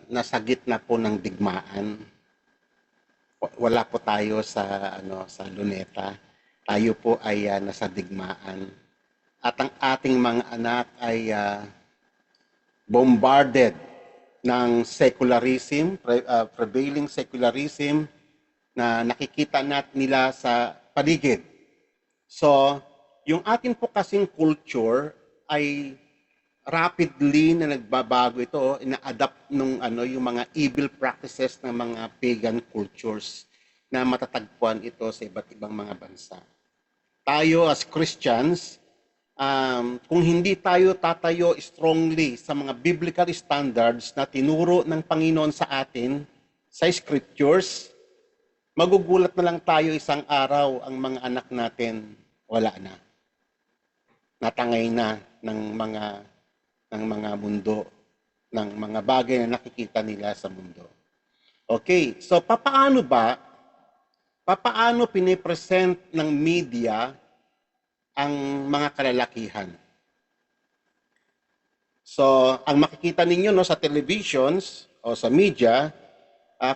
nasa gitna po ng digmaan. Wala po tayo sa Luneta. Tayo po ay nasa digmaan. At ang ating mga anak ay bombarded ng secularism, prevailing secularism na nakikita nila sa paligid. So, yung atin po kasing culture ay rapidly na nagbabago ito, ina-adapt yung mga evil practices ng mga pagan cultures na matatagpuan ito sa iba't ibang mga bansa. Tayo as Christians, kung hindi tayo tatayo strongly sa mga biblical standards na tinuro ng Panginoon sa atin, sa scriptures, magugulat na lang tayo isang araw ang mga anak natin, wala na. Natangay na ng mga mundo, ng mga bagay na nakikita nila sa mundo. Okay, so papaano pinipresent ng media ang mga kalalakihan? So, ang makikita ninyo sa televisions o sa media,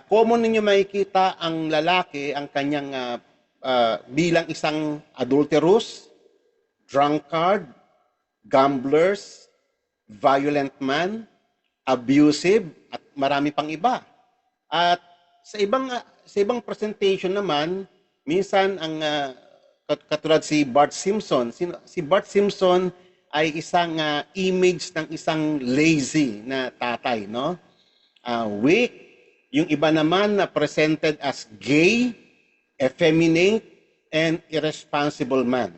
common ninyo makikita ang lalaki, ang kanyang bilang isang adulterous, drunkard, gamblers, violent man, abusive, at marami pang iba. At sa ibang presentation naman, minsan ang katulad si Bart Simpson. Si Bart Simpson ay isang image ng isang lazy na tatay, no? Weak. Yung iba naman na presented as gay, effeminate, and irresponsible man.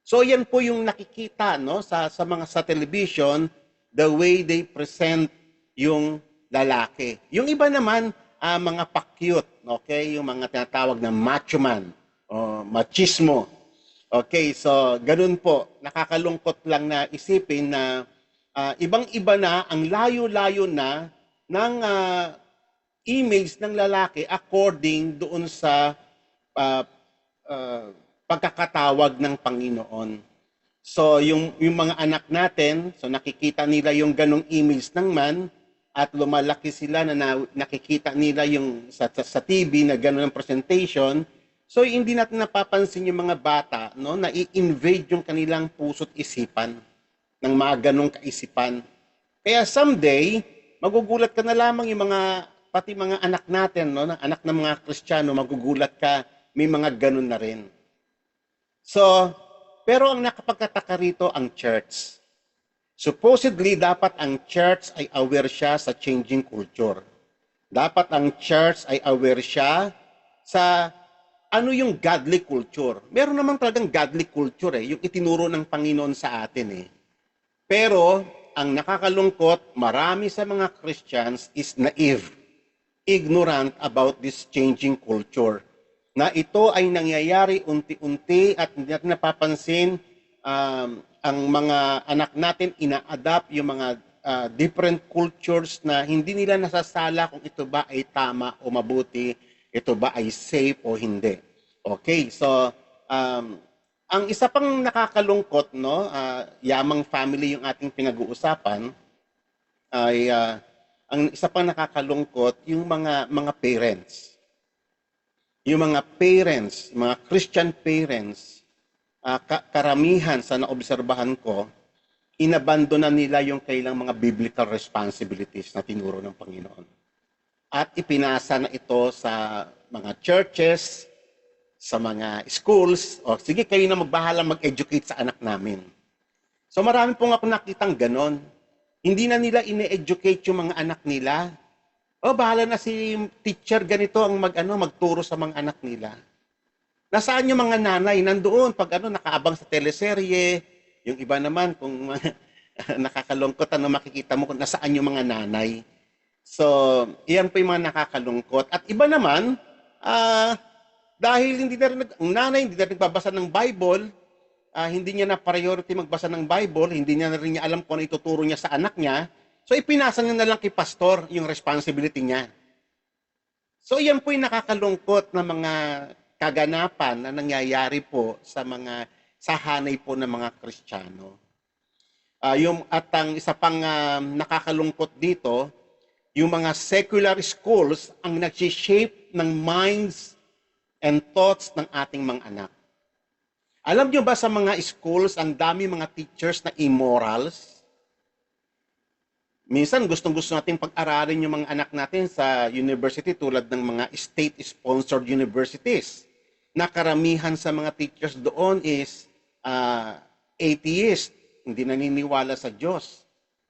So yan po yung nakikita sa television, the way they present yung lalaki. Yung iba naman mga pakyut, okay? Yung mga tinatawag na macho man o machismo. Okay, so ganun po. Nakakalungkot lang na isipin na ibang-iba na, ang layo-layo na ng image ng lalaki according doon sa uh, pagkakatawag ng Panginoon. So yung mga anak natin, so nakikita nila yung ganong image ng man at lumalaki sila na nakikita nila yung sa TV na ganon ang presentation. So hindi natin napapansin yung mga bata na i-invade yung kanilang puso't isipan ng mga ganong kaisipan. Kaya someday, magugulat ka na lamang yung pati mga anak natin, anak ng mga Kristiyano, magugulat ka, may mga ganon na rin. So, pero ang nakapagkataka rito ang church. Supposedly, dapat ang church ay aware siya sa changing culture. Dapat ang church ay aware siya sa ano yung godly culture. Meron naman talagang godly culture yung itinuro ng Panginoon sa atin Pero, ang nakakalungkot, marami sa mga Christians is naive, ignorant about this changing culture na ito ay nangyayari unti-unti at hindi natin napapansin ang mga anak natin ina-adapt yung mga different cultures na hindi nila nasasala kung ito ba ay tama o mabuti, ito ba ay safe o hindi. Okay, so ang isa pang nakakalungkot, yamang family yung ating pinag-uusapan, ay ang isa pang nakakalungkot yung mga parents. Yung mga parents, mga Christian parents, karamihan sa naobserbahan ko, inabandona nila yung kailang mga biblical responsibilities na tinuro ng Panginoon. At ipinasa na ito sa mga churches, sa mga schools, o sige kayo na magbahala mag-educate sa anak namin. So marami pong ako nakitang ganon. Hindi na nila ine-educate yung mga anak nila. Bahala na si teacher ganito ang magturo sa mga anak nila. Nasaan yung mga nanay? Nandoon pag nakaabang sa teleserye. Yung iba naman kung nakakalungkot makikita mo kung nasaan yung mga nanay. So, iyan po yung mga nakakalungkot. At iba naman, dahil ang nanay hindi na rin nagbabasa ng Bible, hindi niya na priority magbasa ng Bible, hindi niya na rin niya alam kung ano ituturo niya sa anak niya, so ipinasa niya na lang kay pastor yung responsibility niya. So yan po yung nakakalungkot na mga kaganapan na nangyayari po sa hanay po ng mga Kristiyano. At ang isa pang nakakalungkot dito, yung mga secular schools ang nag-shape ng minds and thoughts ng ating mga anak. Alam nyo ba sa mga schools, ang dami mga teachers na immorals? Minsan gustong-gusto natin pag-aralin yung mga anak natin sa university tulad ng mga state-sponsored universities. Na karamihan sa mga teachers doon is atheist, hindi naniniwala sa Diyos.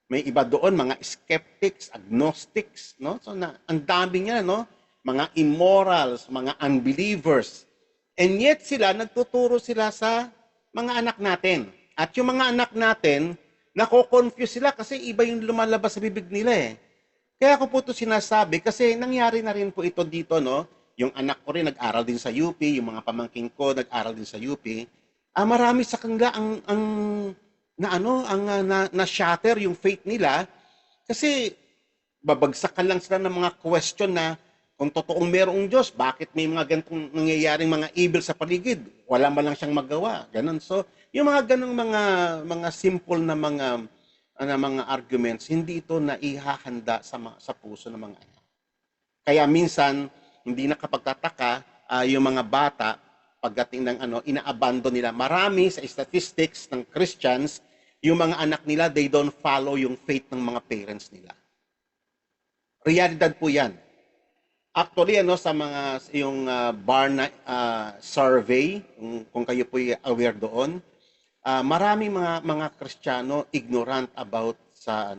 May iba doon, mga skeptics, agnostics, no? So ang dami niya, no? Mga immorals, mga unbelievers. And yet sila, nagtuturo sila sa mga anak natin. At yung mga anak natin, nako-confuse sila kasi iba yung lumalabas sa bibig nila eh. Kaya ako po ito sinasabi kasi nangyari na rin po ito dito, no? Yung anak ko rin nag-aral din sa UP, yung mga pamangkin ko nag-aral din sa UP. Marami sa kanila na shatter yung faith nila kasi babagsakan lang sila ng mga question na kung totoong merong Diyos, bakit may mga ganitong nangyayaring mga evil sa paligid? Wala man lang siyang magawa. Ganon. So, yung mga ganong mga simple na mga arguments, hindi ito naihahanda sa puso ng mga anak. Kaya minsan, hindi nakapagtataka yung mga bata pagdating ng ina-abandon nila. Marami sa statistics ng Christians, yung mga anak nila, they don't follow yung faith ng mga parents nila. Realidad po yan. Actually, sa yung Barna survey, kung kayo po aware doon, maraming mga Kristiyano ignorant about sa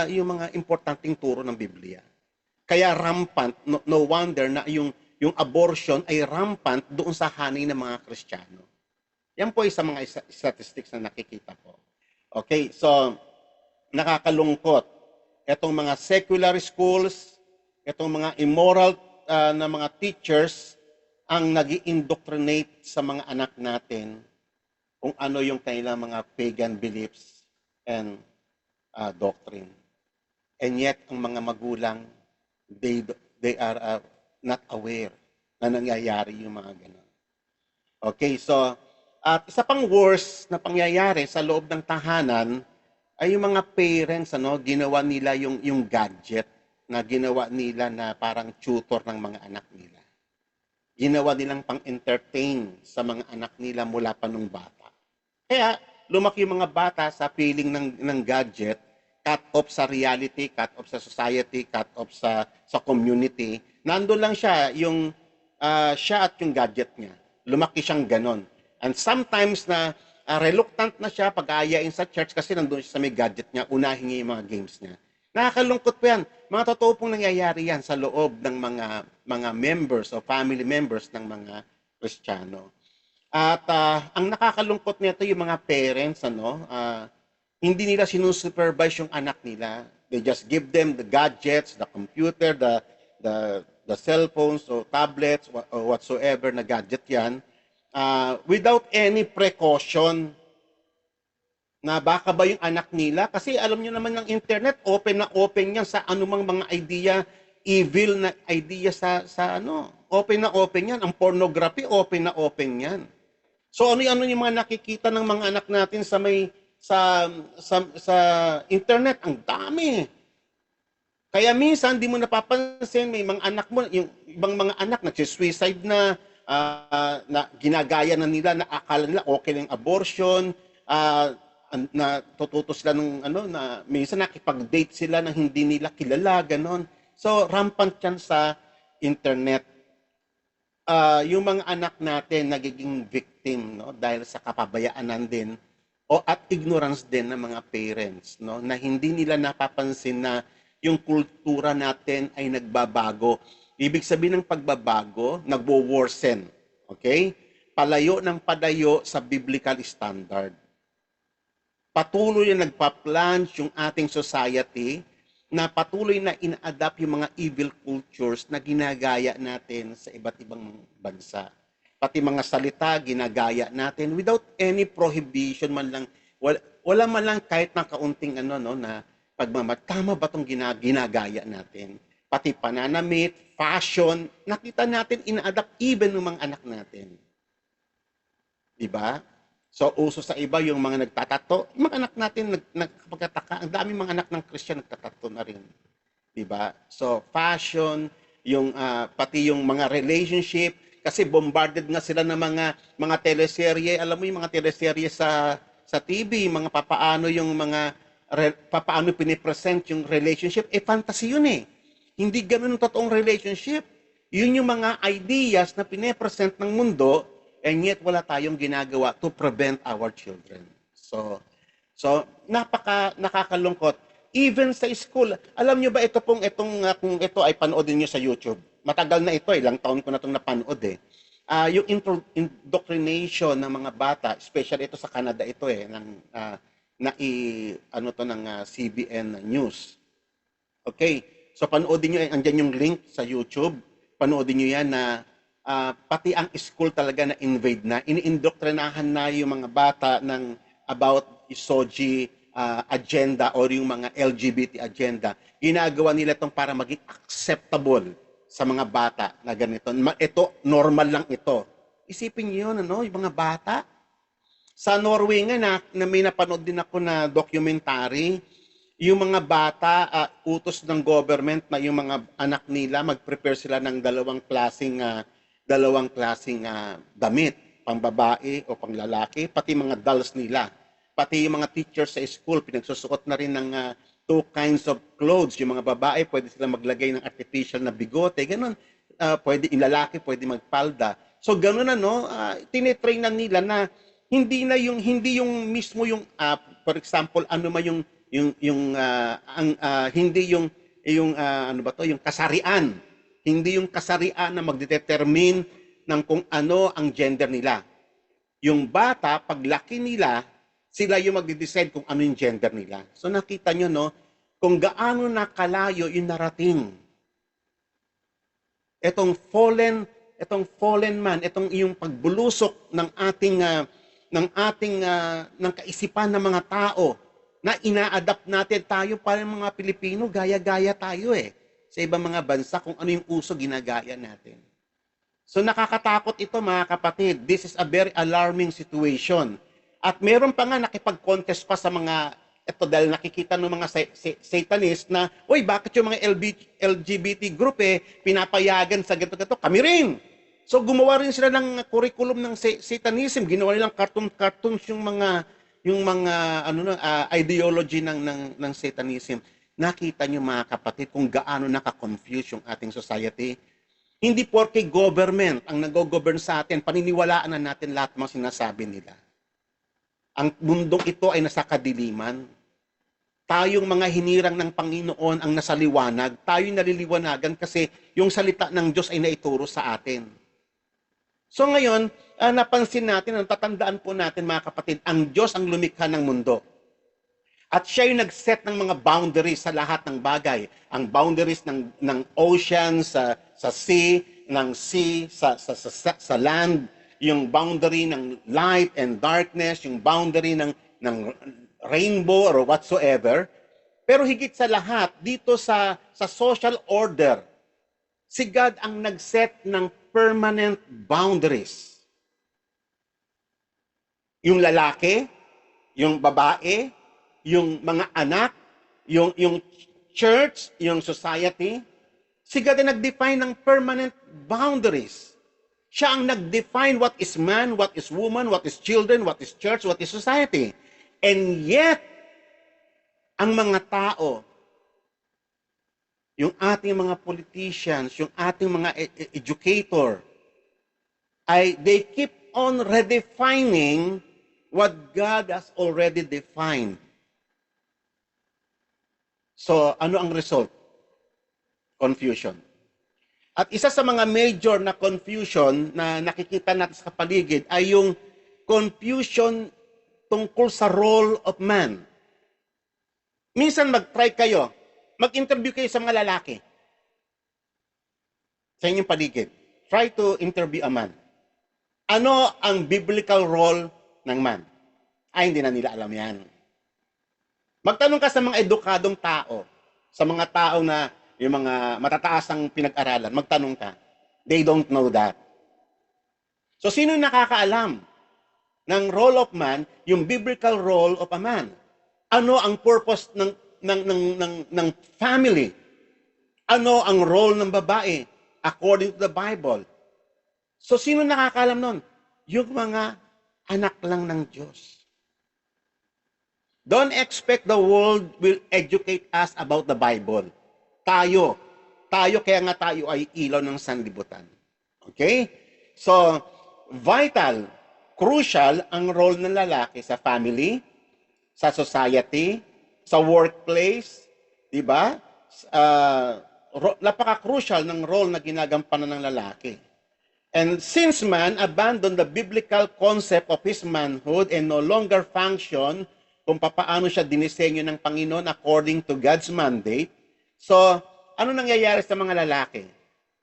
yung mga importanteng turo ng Biblia. Kaya rampant, no wonder na yung abortion ay rampant doon sa hanay ng mga Kristiyano. Yan po ay sa mga statistics na nakikita po. Okay, so nakakalungkot. Itong mga secular schools, itong mga immoral na mga teachers ang nag-i-indoctrinate sa mga anak natin kung ano yung kanilang mga pagan beliefs and doctrine. And yet, ang mga magulang, they are not aware na nangyayari yung mga ganun. Okay, so, at isa pang worse na pangyayari sa loob ng tahanan ay yung mga parents, ginawa nila yung gadget na ginawa nila na parang tutor ng mga anak nila. Ginawa nilang pang-entertain sa mga anak nila mula pa nung bata. Kaya lumaki yung mga bata sa feeling ng gadget, cut off sa reality, cut off sa society, cut off sa community. Nandun lang siya, siya at yung gadget niya. Lumaki siyang ganon. And sometimes na reluctant na siya pag-aayain sa church kasi nandun siya sa may gadget niya, unahin niya yung mga games niya. Nakakalungkot po yan. Mga totoo pong nangyayari yan sa loob ng mga members o family members ng mga Kristiyano. At ang nakakalungkot nito yung mga parents, hindi nila sinusupervise yung anak nila. They just give them the gadgets, the computer, the cell phones o tablets or whatsoever na gadget yan without any precaution na baka ba yung anak nila, kasi alam nyo naman ng internet, open na open yan sa anumang mga idea, evil na idea open na open yan. Ang pornography, open na open yan. So ano-ano yung mga nakikita ng mga anak natin sa internet, ang dami. Kaya minsan, di mo napapansin, may mga anak mo, yung ibang mga anak nagsi-suicide na ginagaya na nila, na akala nila okay lang abortion, na tututo sila na minsan nakipag-date sila na hindi nila kilala, ganon. So, rampant yan sa internet. Yung mga anak natin nagiging victim, dahil sa kapabayaanan din at ignorance din ng mga parents, na hindi nila napapansin na yung kultura natin ay nagbabago. Ibig sabihin ng pagbabago, nagwo-worsen. Okay? Palayo ng palayo sa biblical standard. Patuloy na nagpa-plunge yung ating society na patuloy na ina-adapt yung mga evil cultures na ginagaya natin sa iba't ibang bansa. Pati mga salita, ginagaya natin without any prohibition man lang. Wala man lang kahit na kaunting na pagmamat. Tama ba itong ginagaya natin? Pati pananamit, fashion, nakita natin ina-adapt even ng mga anak natin. Diba? So, uso sa iba yung mga nagtatato. Yung mga anak natin, nagpagkataka, ang daming mga anak ng Christian nagtatato na rin. Diba? So, fashion, yung, pati yung mga relationship, kasi bombarded nga sila ng mga teleserye. Alam mo yung mga teleserye sa TV, mga papaano yung mga, papaano pinipresent yung relationship. Fantasy yun eh. Hindi ganun ang totoong relationship. Yun yung mga ideas na pinipresent ng mundo, and yet wala tayong ginagawa to prevent our children. So nakakalungkot. Even sa school, alam nyo ba kung ito ay panoodin nyo sa YouTube, matagal na ito, ilang taon ko na itong napanood eh. Yung indoctrination ng mga bata, especially ito sa Canada ito ng CBN News. Okay, so panoodin nyo, andyan yung link sa YouTube, panoodin nyo yan na pati ang school talaga na invade na, iniindoktrinahan na yung mga bata about SOGI agenda or yung mga LGBT agenda. Ginagawa nila itong para maging acceptable sa mga bata na ganito. Ito, normal lang ito. Isipin niyo yun, yung mga bata. Sa Norway nga, na may napanood din ako na documentary, yung mga bata, utos ng government na yung mga anak nila, mag-prepare sila ng dalawang klaseng damit, pambabae o panglalaki, pati mga dolls nila. Pati yung mga teachers sa school, pinagsusuot na rin ng two kinds of clothes. Yung mga babae, pwede sila maglagay ng artificial na bigote, ganun. Pwede, yung lalaki, pwede magpalda. So ganun tinitrain na nila na hindi mismo yung for example hindi yung kasarian, hindi yung kasarian na magdetermine ng kung ano ang gender nila. Yung bata, paglaki nila, sila yung magde-decide kung ano yung gender nila. So nakita nyo kung gaano nakalayo yung narating. Etong fallen man, yung pagbulusok ng kaisipan ng mga tao na ina-adapt natin tayo para mga Pilipino, gaya-gaya tayo sa ibang mga bansa kung ano yung uso ginagaya natin. So nakakatakot ito mga kapatid. This is a very alarming situation. At meron pa nga nakipag-contest pa sa mga ito dahil nakikita ng mga satanist na, oy, bakit yung mga LGBT group pinapayagan sa ganito-ganito? Kami rin. So gumawa rin sila ng curriculum ng satanism, ginawa nilang cartoons yung mga ideology ng satanism. Nakita niyo mga kapatid kung gaano naka-confuse yung ating society. Hindi porke government ang nag-govern sa atin, paniniwalaan na natin lahat ng sinasabi nila. Ang mundong ito ay nasa kadiliman. Tayong mga hinirang ng Panginoon ang nasa liwanag. Tayo'y naliliwanagan kasi yung salita ng Diyos ay naituro sa atin. So ngayon, napansin natin, tatandaan po natin mga kapatid, ang Diyos ang lumikha ng mundo. At siya yung nag-set ng mga boundaries sa lahat ng bagay. Ang boundaries ng ocean, sa sea, sa land, yung boundary ng light and darkness, yung boundary ng rainbow or whatsoever. Pero higit sa lahat, dito sa social order, si God ang nag-set ng permanent boundaries. Yung lalaki, yung babae, yung mga anak, yung church, yung society, si God ang nag-define ng permanent boundaries. Siya ang nag-define what is man, what is woman, what is children, what is church, what is society. And yet, ang mga tao, yung ating mga politicians, yung ating mga educator, they keep on redefining what God has already defined. So, ano ang result? Confusion. At isa sa mga major na confusion na nakikita natin sa paligid ay yung confusion tungkol sa role of man. Minsan mag-try kayo, mag-interview kayo sa mga lalaki sa inyong paligid. Try to interview a man. Ano ang biblical role ng man? Ay, hindi na nila alam yan. Magtanong ka sa mga edukadong tao, sa mga tao na yung mga matataas ang pinag-aralan, magtanong ka. They don't know that. So, sino nakakaalam? ng role of man, yung biblical role of a man. Ano ang purpose ng family? Ano ang role ng babae according to the Bible? So, sino nakakalam nun? Yung mga anak lang ng Diyos. Don't expect the world will educate us about the Bible. Tayo, kaya nga tayo ay ilaw ng sanlibutan. Okay? So, vital, crucial ang role ng lalaki sa family, sa society, sa workplace, di ba? Napaka-crucial ng role na ginagampanan ng lalaki. And since man abandoned the biblical concept of his manhood and no longer function kung papaano siya dinisenyo ng Panginoon according to God's mandate, so ano nangyayari sa mga lalaki?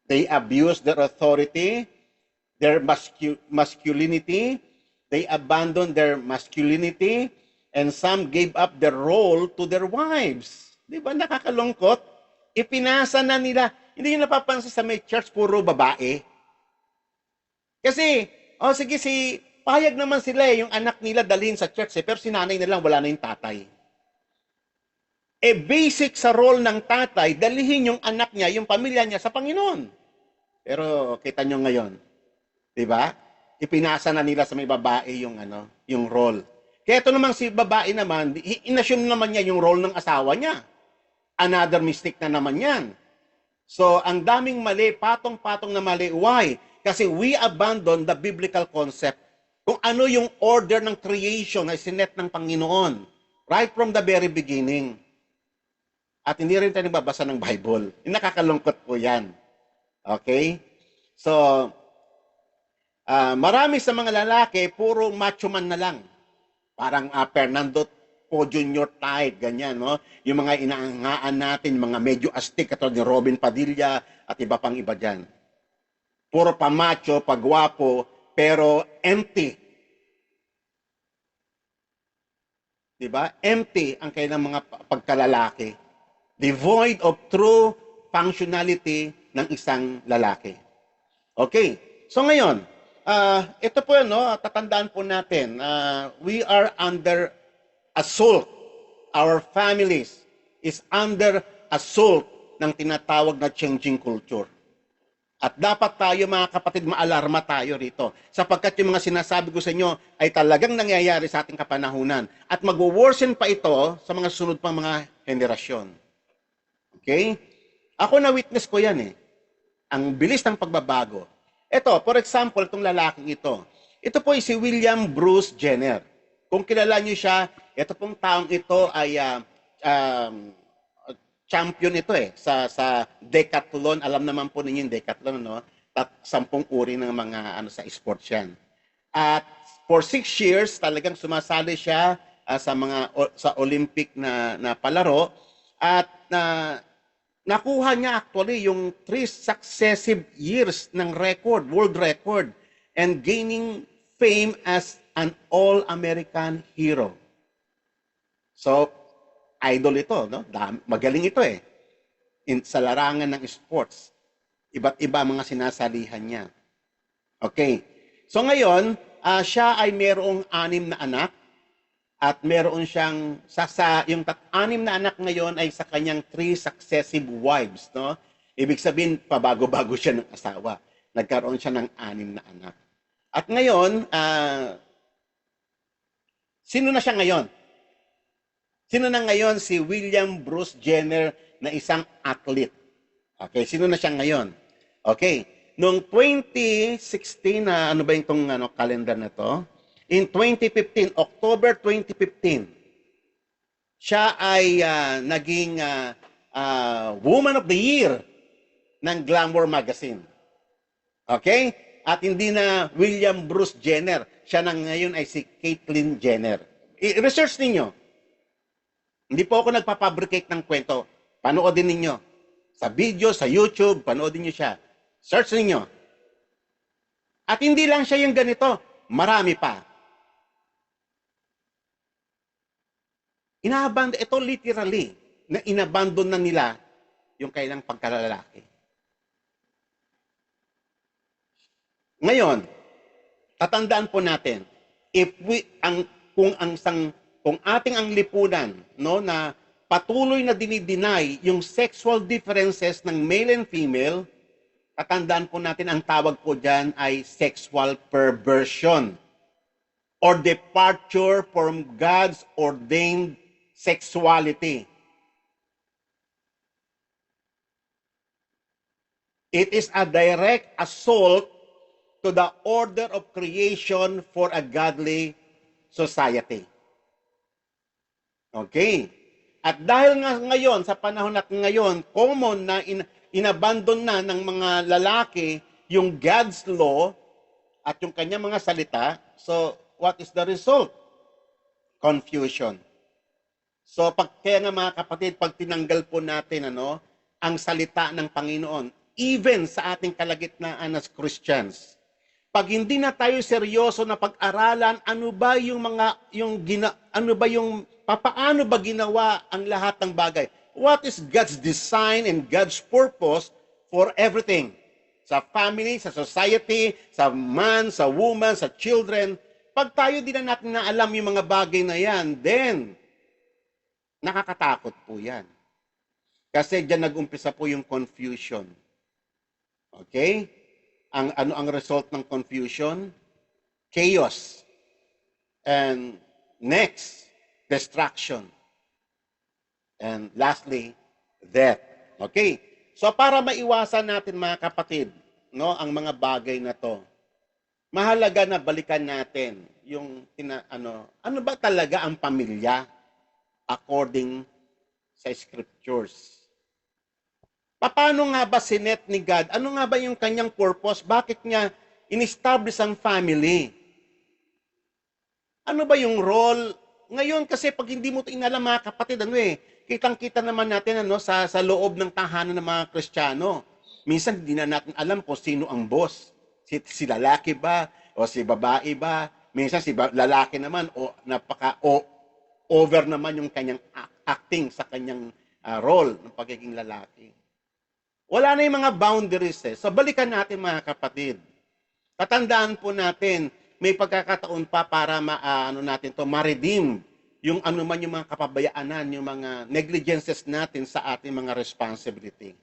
They abuse their authority, their masculinity, they abandon their masculinity, and some gave up their role to their wives. Di ba nakakalungkot? Ipinasa na nila. Hindi nyo napapansin sa may church, puro babae. Kasi, sige, payag naman sila yung anak nila dalhin sa church pero si nanay na lang, wala na yung tatay. Basic sa role ng tatay, dalihin yung anak niya, yung pamilya niya sa Panginoon. Pero kita nyo ngayon, di ba? Ipinasa na nila sa may babae yung role. Kaya ito namang si babae naman, inassume naman niya yung role ng asawa niya. Another mistake na naman yan. So, ang daming mali, patong-patong na mali. Why? Kasi we abandon the biblical concept. Kung ano yung order ng creation na sinet ng Panginoon. Right from the very beginning. At hindi rin tayo nagbabasa ng Bible. Nakakalungkot po yan. Okay? So, marami sa mga lalaki, puro macho man na lang. Parang Fernando Po Jr. type, ganyan, no? Yung mga inaangaan natin, mga medyo astig, katulad ni Robin Padilla at iba pang iba dyan. Puro pamacho, pagwapo, pero empty. Diba? Empty ang kailang mga pagkalalaki. Devoid of true functionality ng isang lalaki. Okay. So ngayon, ito po tatandaan po natin, we are under assault. Our families is under assault ng tinatawag na changing culture. At dapat tayo mga kapatid, maalarma tayo rito. Sapagkat yung mga sinasabi ko sa inyo ay talagang nangyayari sa ating kapanahunan. At mag-worsen pa ito sa mga sunod pang mga henerasyon. Okay? Ako na-witness ko yan eh. Ang bilis ng pagbabago. Ito, for example, itong lalaking ito. Ito po ay si William Bruce Jenner. Kung kilala niyo siya, ito pong taong ito ay champion ito sa decathlon. Alam naman po ninyo yung decathlon, no? 10 uri ng mga sa sports yan. At for 6 years talagang sumasali siya sa Olympic na palaro at nakuha niya actually yung 3 successive years ng record, world record, and gaining fame as an all-American hero. So, idol ito, no? Magaling ito sa larangan ng sports. Iba't iba mga sinasalihan niya. Okay. So ngayon, siya ay mayroong 6 na anak at mayroon siyang yung 6 na anak ngayon ay sa kanyang 3 successive wives, no? Ibig sabihin, pabago-bago siya ng asawa. Nagkaroon siya ng 6 na anak. At ngayon, sino na siya ngayon? Sino na ngayon si William Bruce Jenner na isang athlete? Okay, sino na siya ngayon? Okay, noong 2016, ano ba yung calendar na to? In 2015, October 2015, siya ay naging Woman of the Year ng Glamour Magazine. Okay? At hindi na William Bruce Jenner. Siya na ngayon ay si Caitlyn Jenner. I-research ninyo. Hindi po ako nagpapabricate ng kwento. Panoodin ninyo. Sa video, sa YouTube, panoodin niyo siya. Search ninyo. At hindi lang siya yung ganito. Marami pa. Ito literally, na inabandon na nila yung kailang pagkalalaki. Ngayon, tatandaan po natin, if we ang kung ang sang kung ating ang lipunan no na patuloy na dinideny yung sexual differences ng male and female, tatandaan po natin ang tawag po diyan ay sexual perversion or departure from God's ordained sexuality. It is a direct assault to the order of creation for a godly society. Okay. At dahil nga ngayon, sa panahon natin ngayon, common na inabandon na ng mga lalaki yung God's law at yung kanyang mga salita. So, what is the result? Confusion. So, kaya nga mga kapatid, pag tinanggal po natin ang salita ng Panginoon, even sa ating kalagitnaan as Christians, pag hindi na tayo seryoso na pag-aralan, paano ba ginawa ang lahat ng bagay? What is God's design and God's purpose for everything? Sa family, sa society, sa man, sa woman, sa children. Pag tayo din na natin na alam yung mga bagay na yan, then, nakakatakot po yan. Kasi dyan nag-umpisa po yung confusion. Okay? Ano ang result ng confusion? Chaos. And next, destruction. And lastly, death. Okay? So para maiwasan natin mga kapatid, ang mga bagay na to, mahalaga na balikan natin yung ano ba talaga ang pamilya according sa scriptures. Paano nga ba sinet ni God? Ano nga ba yung kanyang purpose? Bakit niya in-establish ang family? Ano ba yung role? Ngayon kasi pag hindi mo ito inalam mga kapatid, kitang-kita naman natin sa loob ng tahanan ng mga Kristiyano. Minsan hindi na natin alam kung sino ang boss. Si lalaki ba? O si babae ba? Minsan si lalaki naman o over naman yung kanyang acting sa kanyang role ng pagiging lalaki. Wala na yung mga boundaries So balikan natin mga kapatid. Tatandaan po natin, may pagkakataon pa para ma-redeem yung man yung mga kapabayaanan, yung mga negligences natin sa ating mga responsibility.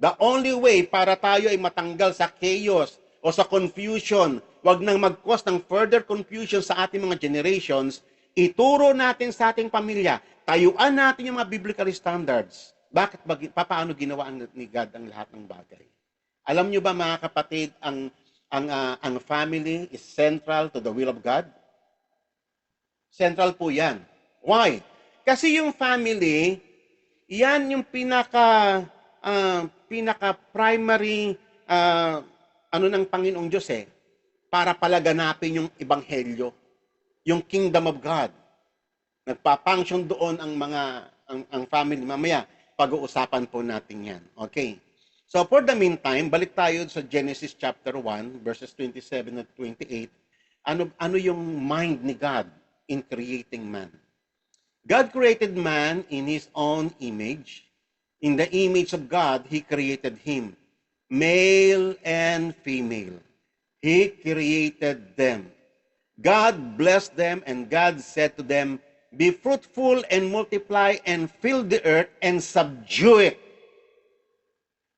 The only way para tayo ay matanggal sa chaos o sa confusion, wag nang mag-cause ng further confusion sa ating mga generations, ituro natin sa ating pamilya, tayuan natin yung mga biblical standards. Paano ginawa ni God ang lahat ng bagay? Alam nyo ba mga kapatid, ang family is central to the will of God? Central po yan. Why? Kasi yung family, yan yung pinaka-primary ng Panginoong Diyos para palaganapin yung ebanghelyo, yung kingdom of God. Nagpa-function doon ang family. Mamaya, pag-uusapan po natin yan. Okay. So for the meantime, balik tayo sa Genesis chapter 1, verses 27 at 28. Ano yung mind ni God in creating man? God created man in His own image. In the image of God, He created him. Male and female. He created them. God blessed them and God said to them, "Be fruitful and multiply and fill the earth and subdue it.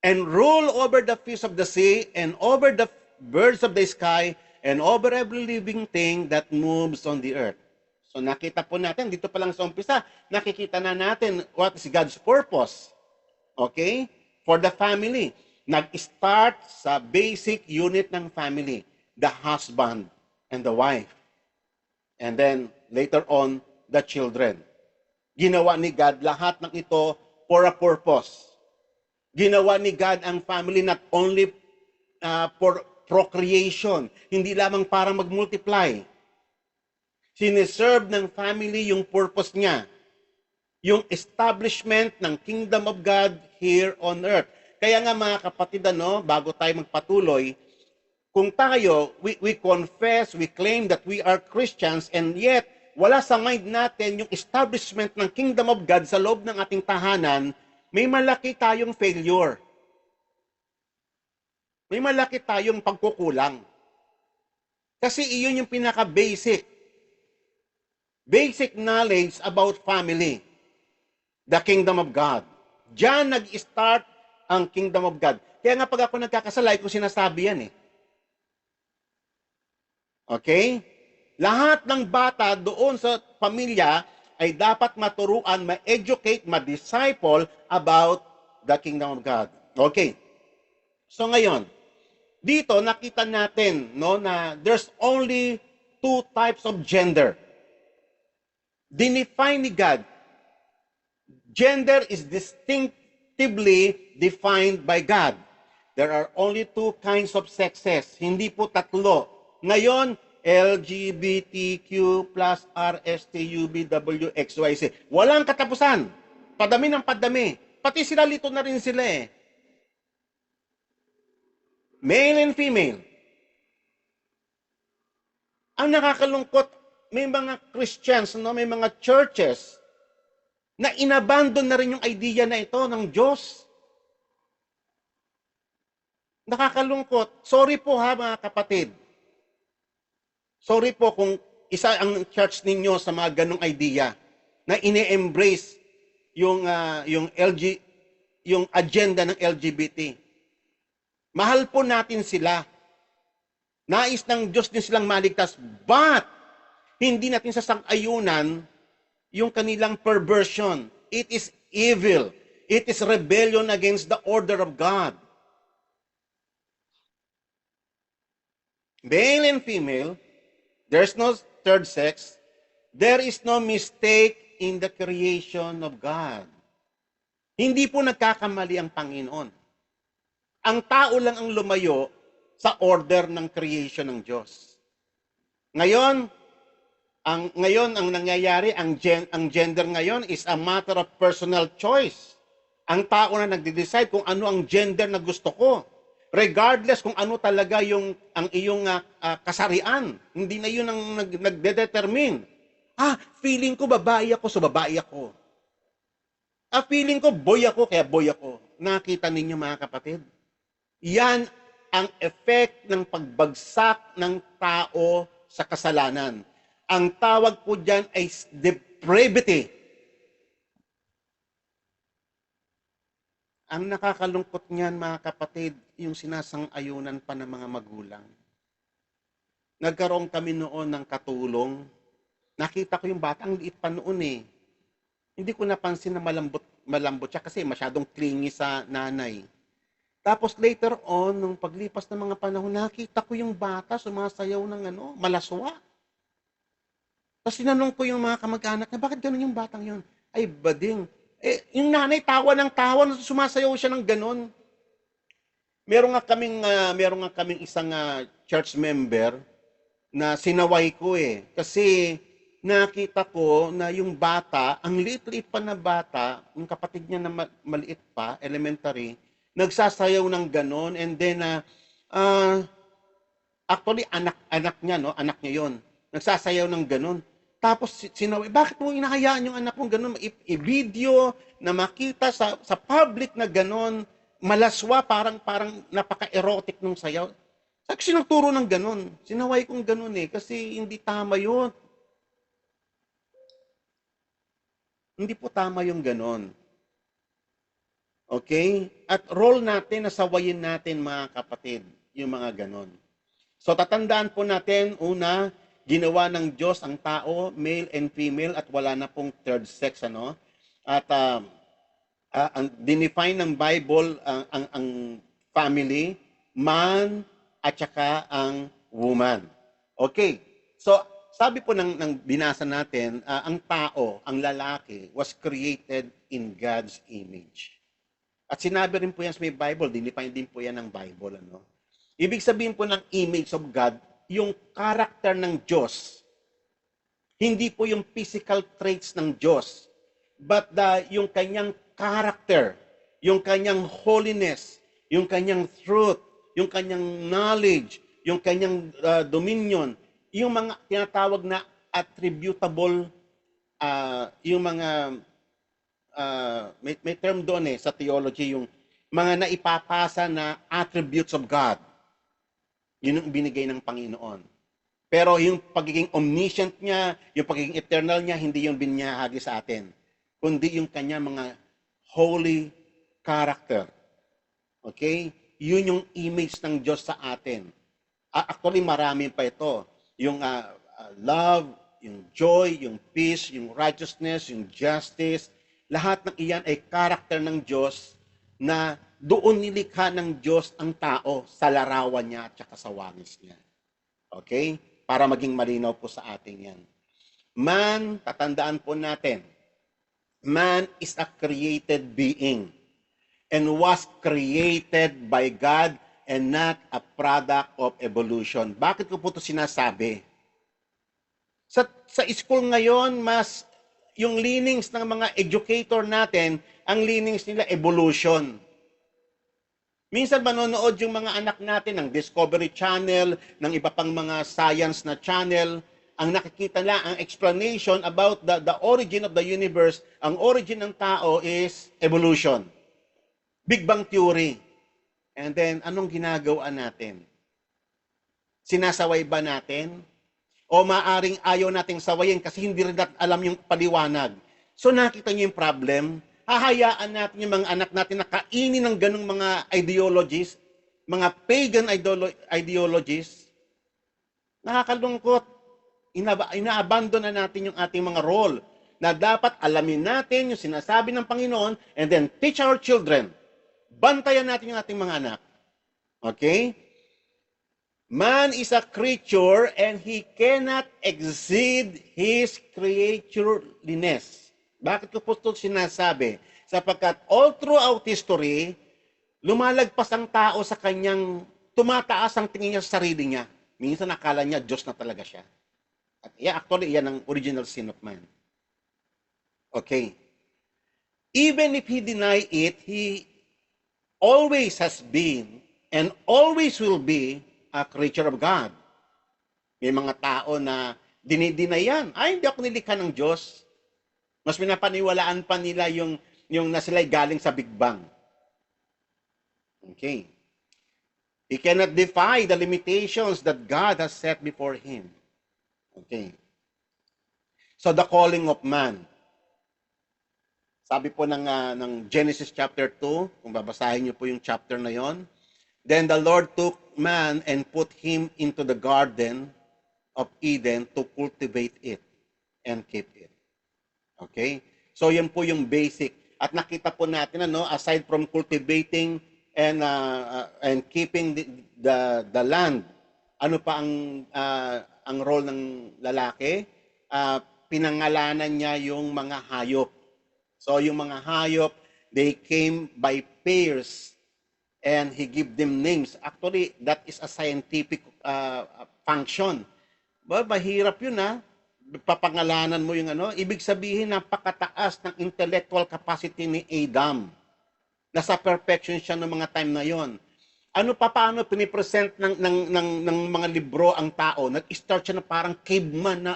And rule over the fish of the sea and over the birds of the sky and over every living thing that moves on the earth." So nakita po natin, dito pa lang sa umpisa, nakikita na natin what is God's purpose. Okay? For the family. Nag-start sa basic unit ng family, the husband and the wife. And then, later on, the children. Ginawa ni God lahat ng ito for a purpose. Ginawa ni God ang family not only for procreation, hindi lamang para mag-multiply. Sineserve ng family yung purpose niya, yung establishment ng kingdom of God here on earth. Kaya nga mga kapatid, bago tayo magpatuloy, kung tayo, we confess, we claim that we are Christians, and yet, wala sa mind natin yung establishment ng kingdom of God sa loob ng ating tahanan, may malaki tayong failure. May malaki tayong pagkukulang. Kasi iyon yung pinaka-basic. Basic knowledge about family. The kingdom of God. Diyan nag-start ang kingdom of God. Kaya nga pag ako nagkakasala, ko sinasabi yan eh. Okay? Lahat ng bata doon sa pamilya ay dapat maturuan, ma-educate, ma-disciple about the kingdom of God. Okay. So ngayon, dito nakita natin no na there's only two types of gender. Dinefine ni God. Gender is distinctively defined by God. There are only two kinds of sexes. Hindi po tatlo. Ngayon, LGBTQ plus RSTUVWXYZ. Walang katapusan. Padami ng padami. Pati sila lito na rin sila eh. Male and female. Ang nakakalungkot, may mga Christians, no, may mga churches na inabandon na rin yung idea na ito ng Diyos. Nakakalungkot. Sorry po ha mga kapatid. Sorry po kung isa ang church ninyo sa mga ganong idea na ine-embrace yung yung agenda ng LGBT. Mahal po natin sila. Nais ng Diyos din silang maligtas, but hindi natin sasang-ayunan yung kanilang perversion. It is evil. It is rebellion against the order of God. Male and female, there's no third sex. There is no mistake in the creation of God. Hindi po nagkakamali ang Panginoon. Ang tao lang ang lumayo sa order ng creation ng Diyos. Ngayon ang nangyayari, ang gender ngayon is a matter of personal choice. Ang tao na nagde-decide kung ano ang gender na gusto ko. Regardless kung ano talaga ang iyong kasarian. Hindi na yun ang nagde-determine. Feeling ko babae ako, so babae ako. Feeling ko boy ako, kaya boy ako. Nakita ninyo mga kapatid? Yan ang effect ng pagbagsak ng tao sa kasalanan. Ang tawag po dyan ay depravity. Ang nakakalungkot niyan mga kapatid, yung sinasang-ayunan pa ng mga magulang. Nagkaroon kami noon ng katulong. Nakita ko yung bata, ang liit pa noon eh. Hindi ko napansin na malambot siya kasi masyadong clingy sa nanay. Tapos later on, nung paglipas ng mga panahon, nakita ko yung bata sumasayaw ng malaswa. Tapos sinanong ko yung mga kamag-anak na, bakit ganun yung batang yun? Ay, bading. Yung nanay, tawa ng tawa, sumasayaw siya ng ganun. Meron nga kaming isang church member na sinaway ko eh. Kasi nakita ko na yung bata, ang liit-liit pa na bata, yung kapatid niya na maliit pa, elementary, nagsasayaw ng ganon, and then actually anak niya yon, nagsasayaw ng ganon. Tapos sinaway, bakit mo inahayaan yung anak mo ganon, i-video na makita sa public na ganon, malaswa, parang napaka-erotic nung sayaw. Sabi, sinuturo ng ganon, sinaway kong ganon eh, kasi hindi tama yun. Hindi po tama yung ganon. Okay? At role natin na sawayin natin mga kapatid, yung mga ganon. So tatandaan po natin, una, ginawa ng Diyos ang tao, male and female, at wala na pong third sex, At ang dinefine ng Bible ang family, man at saka ang woman. Okay. So sabi po ng binasa natin, ang tao, ang lalaki, was created in God's image. At sinabi rin po yan sa may Bible, dinefine din po yan ng Bible. Ibig sabihin po ng image of God, yung character ng Diyos. Hindi po yung physical traits ng Diyos, but yung kanyang character, yung kanyang holiness, yung kanyang truth, yung kanyang knowledge, yung kanyang dominion, yung mga tinatawag na attributable, yung mga may term doon sa theology, yung mga naipapasa na attributes of God. Yun ang binigay ng Panginoon. Pero yung pagiging omniscient niya, yung pagiging eternal niya, hindi yung binyahagi sa atin. Kundi yung kanya mga holy character. Okay? Yun yung image ng Diyos sa atin. Actually, marami pa ito. Yung love, yung joy, yung peace, yung righteousness, yung justice. Lahat ng iyan ay character ng Diyos na doon nilikha ng Diyos ang tao sa larawan niya at saka sa wangis niya. Okay? Para maging malinaw po sa atin yan. Man, tatandaan po natin, man is a created being and was created by God and not a product of evolution. Bakit ko po ito sinasabi? Sa school ngayon, mas yung leanings ng mga educator natin, ang leanings nila evolution. Minsan manonood yung mga anak natin ng Discovery Channel, ng iba pang mga science na channel, ang nakikita na, ang explanation about the origin of the universe, ang origin ng tao is evolution. Big Bang Theory. And then, anong ginagawa natin? Sinasaway ba natin? O maaring ayaw nating sawayin kasi hindi rin alam yung paliwanag. So nakita niyo yung problem? Hahayaan natin yung mga anak natin na kainin ng ganung mga ideologies, mga pagan ideologies. Nakakalungkot. Ina-abandon na natin yung ating mga role na dapat alamin natin yung sinasabi ng Panginoon and then teach our children. Bantayan natin yung ating mga anak. Okay? Man is a creature and he cannot exceed his creatureliness. Bakit ko po ito sinasabi? Sapagkat all throughout history, lumalagpas ang tao sa kanyang, tumataas ang tingin niya sa sarili niya. Minsan akala niya Diyos na talaga siya. At actually, yan ang original sin of man. Okay. Even if he deny it, he always has been and always will be a creature of God. May mga tao na dinidinayan, ay hindi ako nilikha ng Diyos. Mas pinapaniwalaan pa nila yung na sila'y galing sa Big Bang. Okay. He cannot defy the limitations that God has set before him. Okay. So the calling of man. Sabi po ng Genesis chapter 2, kung babasahin niyo po yung chapter na yon, then the Lord took man and put him into the garden of Eden to cultivate it and keep it. Okay? So yan po yung basic. At nakita po natin aside from cultivating and keeping the land, ano pa ang role ng lalaki? Pinangalanan niya yung mga hayop. So yung mga hayop, they came by pairs and he give them names. Actually, that is a scientific function. Mahirap yun papangalanan mo yung ibig sabihin napakataas ng intellectual capacity ni Adam. Nasa perfection siya ng mga time na yon. Paano pinipresent ng mga libro ang tao? Nag-start siya na parang caveman na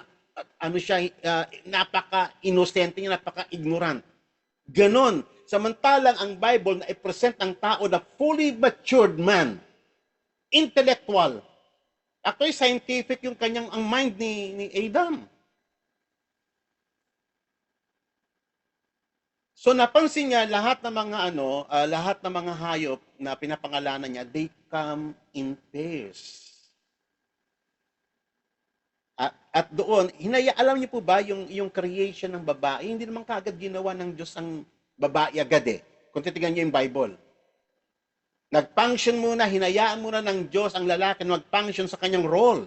napaka-innocent niya, napaka-ignorant. Ganon. Samantalang ang Bible na i-present ang tao na fully matured man, intellectual. Actually, scientific yung ang mind ni Adam. So napansin niya lahat ng mga hayop na pinapangalanan niya, they come in pairs. At doon, alam niyo po ba yung creation ng babae, hindi naman kaagad ginawa ng Diyos ang babae agad Kung titingnan niyo yung Bible. Nag-function muna, hinayaan muna ng Diyos ang lalaki na mag-function sa kanyang role.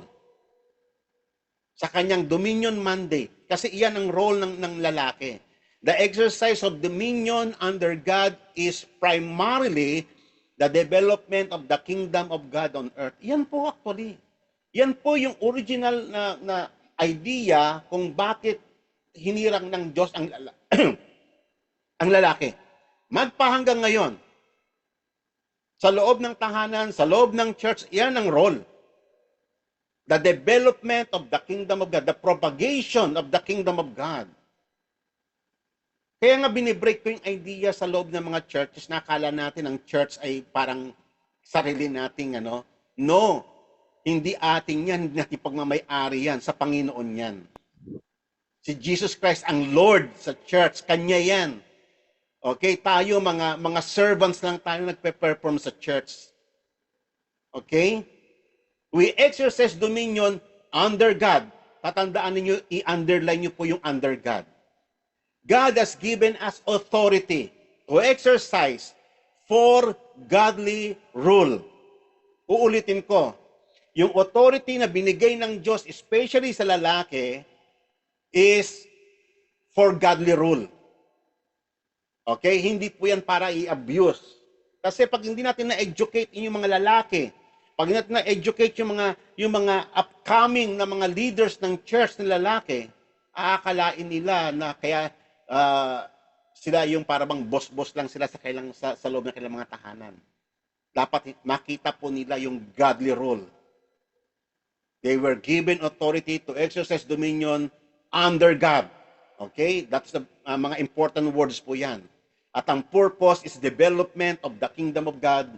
Sa kanyang dominion mandate. Kasi iyan ang role ng lalaki. The exercise of dominion under God is primarily the development of the kingdom of God on earth. Yan po actually. Yan po yung original na idea kung bakit hinirang ng Diyos ang lalaki. Magpahanggang ngayon, sa loob ng tahanan, sa loob ng church, yan ang role. The development of the kingdom of God, the propagation of the kingdom of God. Kaya nga binibreak ko yung idea sa loob ng mga churches na akala natin ang church ay parang sarili nating No. Hindi ating yan, hindi natin pagmamay-ari yan, sa Panginoon yan. Si Jesus Christ ang Lord sa church, Kanya yan. Okay, tayo mga servants lang tayo nagpe-perform sa church. Okay? We exercise dominion under God. Tatandaan ninyo, i-underline nyo po yung under God. God has given us authority to exercise for godly rule. Uulitin ko, yung authority na binigay ng Diyos, especially sa lalaki, is for godly rule. Okay? Hindi po yan para i-abuse. Kasi pag hindi natin na-educate yung mga lalaki, pag hindi natin na-educate yung mga upcoming na mga leaders ng church na lalaki, aakalain nila na kaya sila yung parang boss-boss lang sila sa loob ng kanilang mga tahanan. Dapat makita po nila yung godly rule. They were given authority to exercise dominion under God. Okay? That's the mga important words po yan. At ang purpose is development of the kingdom of God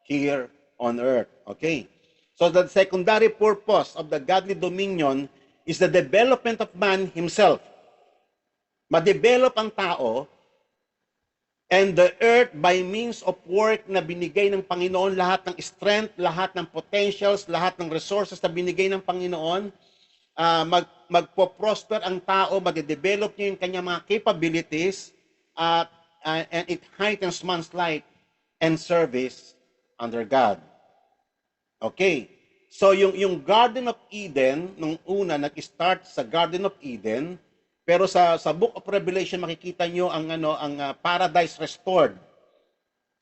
here on earth. Okay? So the secondary purpose of the godly dominion is the development of man himself. Ma-develop ang tao and the earth by means of work na binigay ng Panginoon, lahat ng strength, lahat ng potentials, lahat ng resources na binigay ng Panginoon, magpo-prosper ang tao, ma-develop niya yung kanyang mga capabilities, and it heightens man's life and service under God. Okay. So yung Garden of Eden, nung una, nag-start sa Garden of Eden, pero sa Book of Revelation makikita nyo ang paradise restored.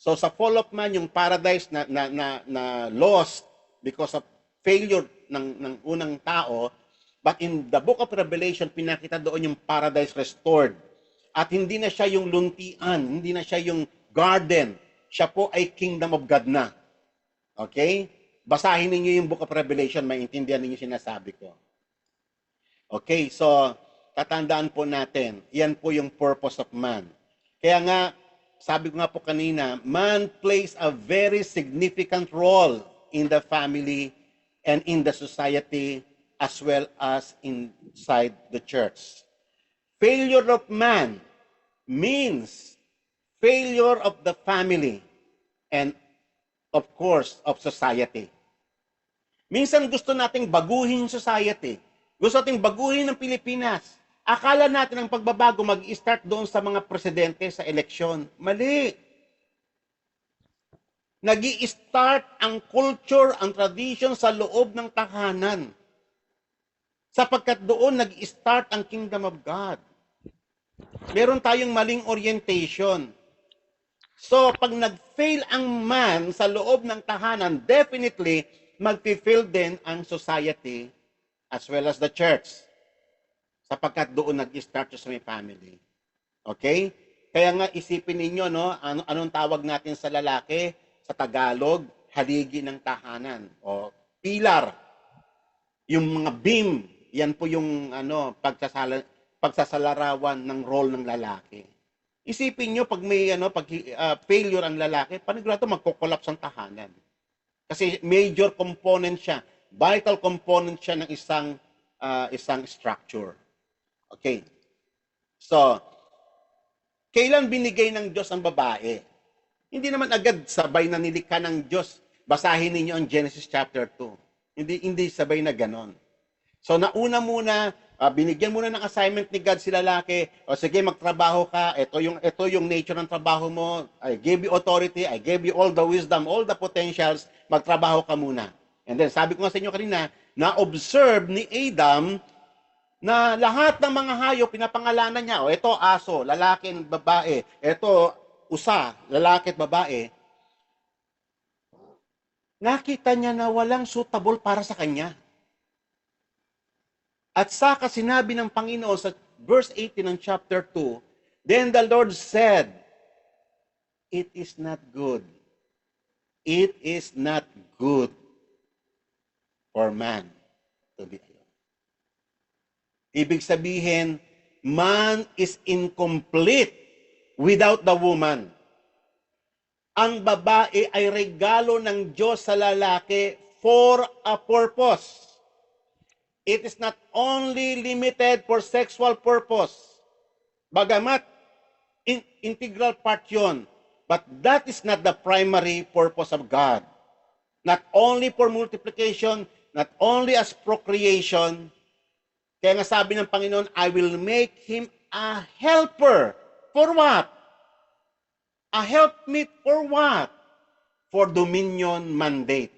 So sa fall of man, yung paradise na lost because of failure ng unang tao, but in the Book of Revelation pinakita doon yung paradise restored. At hindi na siya yung luntian, hindi na siya yung garden. Siya po ay kingdom of God na. Okay? Basahin ninyo yung Book of Revelation, maintindihan ninyo sinasabi ko. Okay, so tatandaan po natin, yan po yung purpose of man. Kaya nga, sabi ko nga po kanina, man plays a very significant role in the family and in the society as well as inside the church. Failure of man means failure of the family and of course of society. Minsan gusto nating baguhin yung society. Gusto nating baguhin ng Pilipinas. Akala natin ang pagbabago mag-start doon sa mga presidente sa eleksyon. Mali. Nag-i-start ang culture, ang tradition sa loob ng tahanan. Sapagkat doon nag-i-start ang kingdom of God. Meron tayong maling orientation. So, pag nag-fail ang man sa loob ng tahanan, definitely, mag-fail din ang society as well as the church. Sapagkat doon nag-start sa may family. Okay? Kaya nga isipin ninyo, no, anong tawag natin sa lalaki? Sa Tagalog, haligi ng tahanan. O pilar. Yung mga beam, yan po yung pagsasalarawan ng role ng lalaki. Isipin nyo, pag may failure ang lalaki, panigurado magko-collapse ang tahanan. Kasi major component siya, vital component siya ng isang structure. Okay. So, kailan binigay ng Diyos ang babae? Hindi naman agad sabay na nilikha ng Diyos. Basahin ninyo ang Genesis chapter 2. Hindi sabay na ganon. So, nauna muna, binigyan muna ng assignment ni God si lalaki. O sige, magtrabaho ka. Ito yung nature ng trabaho mo. I gave you authority. I gave you all the wisdom, all the potentials. Magtrabaho ka muna. And then, sabi ko nga sa inyo kanina, na-observe ni Adam na lahat ng mga hayop, pinapangalanan niya. O, ito aso, lalaki at babae. Ito usa, lalaki at babae. Nakita niya na walang suitable para sa kanya. At saka sinabi ng Panginoon sa verse 18 ng chapter 2, then the Lord said, it is not good. It is not good for man to be alone. Ibig sabihin, man is incomplete without the woman. Ang babae ay regalo ng Diyos sa lalaki for a purpose. It is not only limited for sexual purpose. Bagamat integral part yun. But that is not the primary purpose of God. Not only for multiplication, not only as procreation. Kaya nga sabi ng Panginoon, I will make him a helper. For what? A helpmeet for what? For dominion mandate.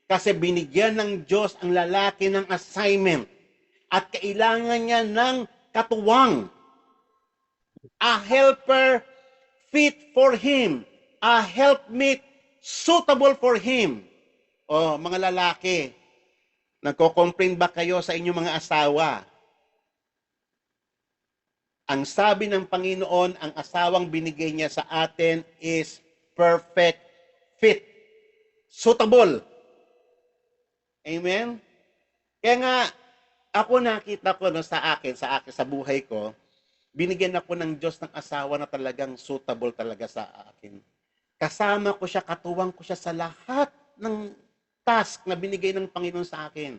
Kasi binigyan ng Diyos ang lalaki ng assignment at kailangan niya ng katuwang. A helper fit for him. A helpmeet suitable for him. O mga lalaki, nagko-complain ba kayo sa inyong mga asawa? Ang sabi ng Panginoon, ang asawang binigay niya sa atin is perfect fit. Suitable. Amen? Kaya nga, ako nakita ko no, sa buhay ko, binigyan ako ng Diyos ng asawa na talagang suitable talaga sa akin. Kasama ko siya, katuwang ko siya sa lahat ng task na binigay ng Panginoon sa akin.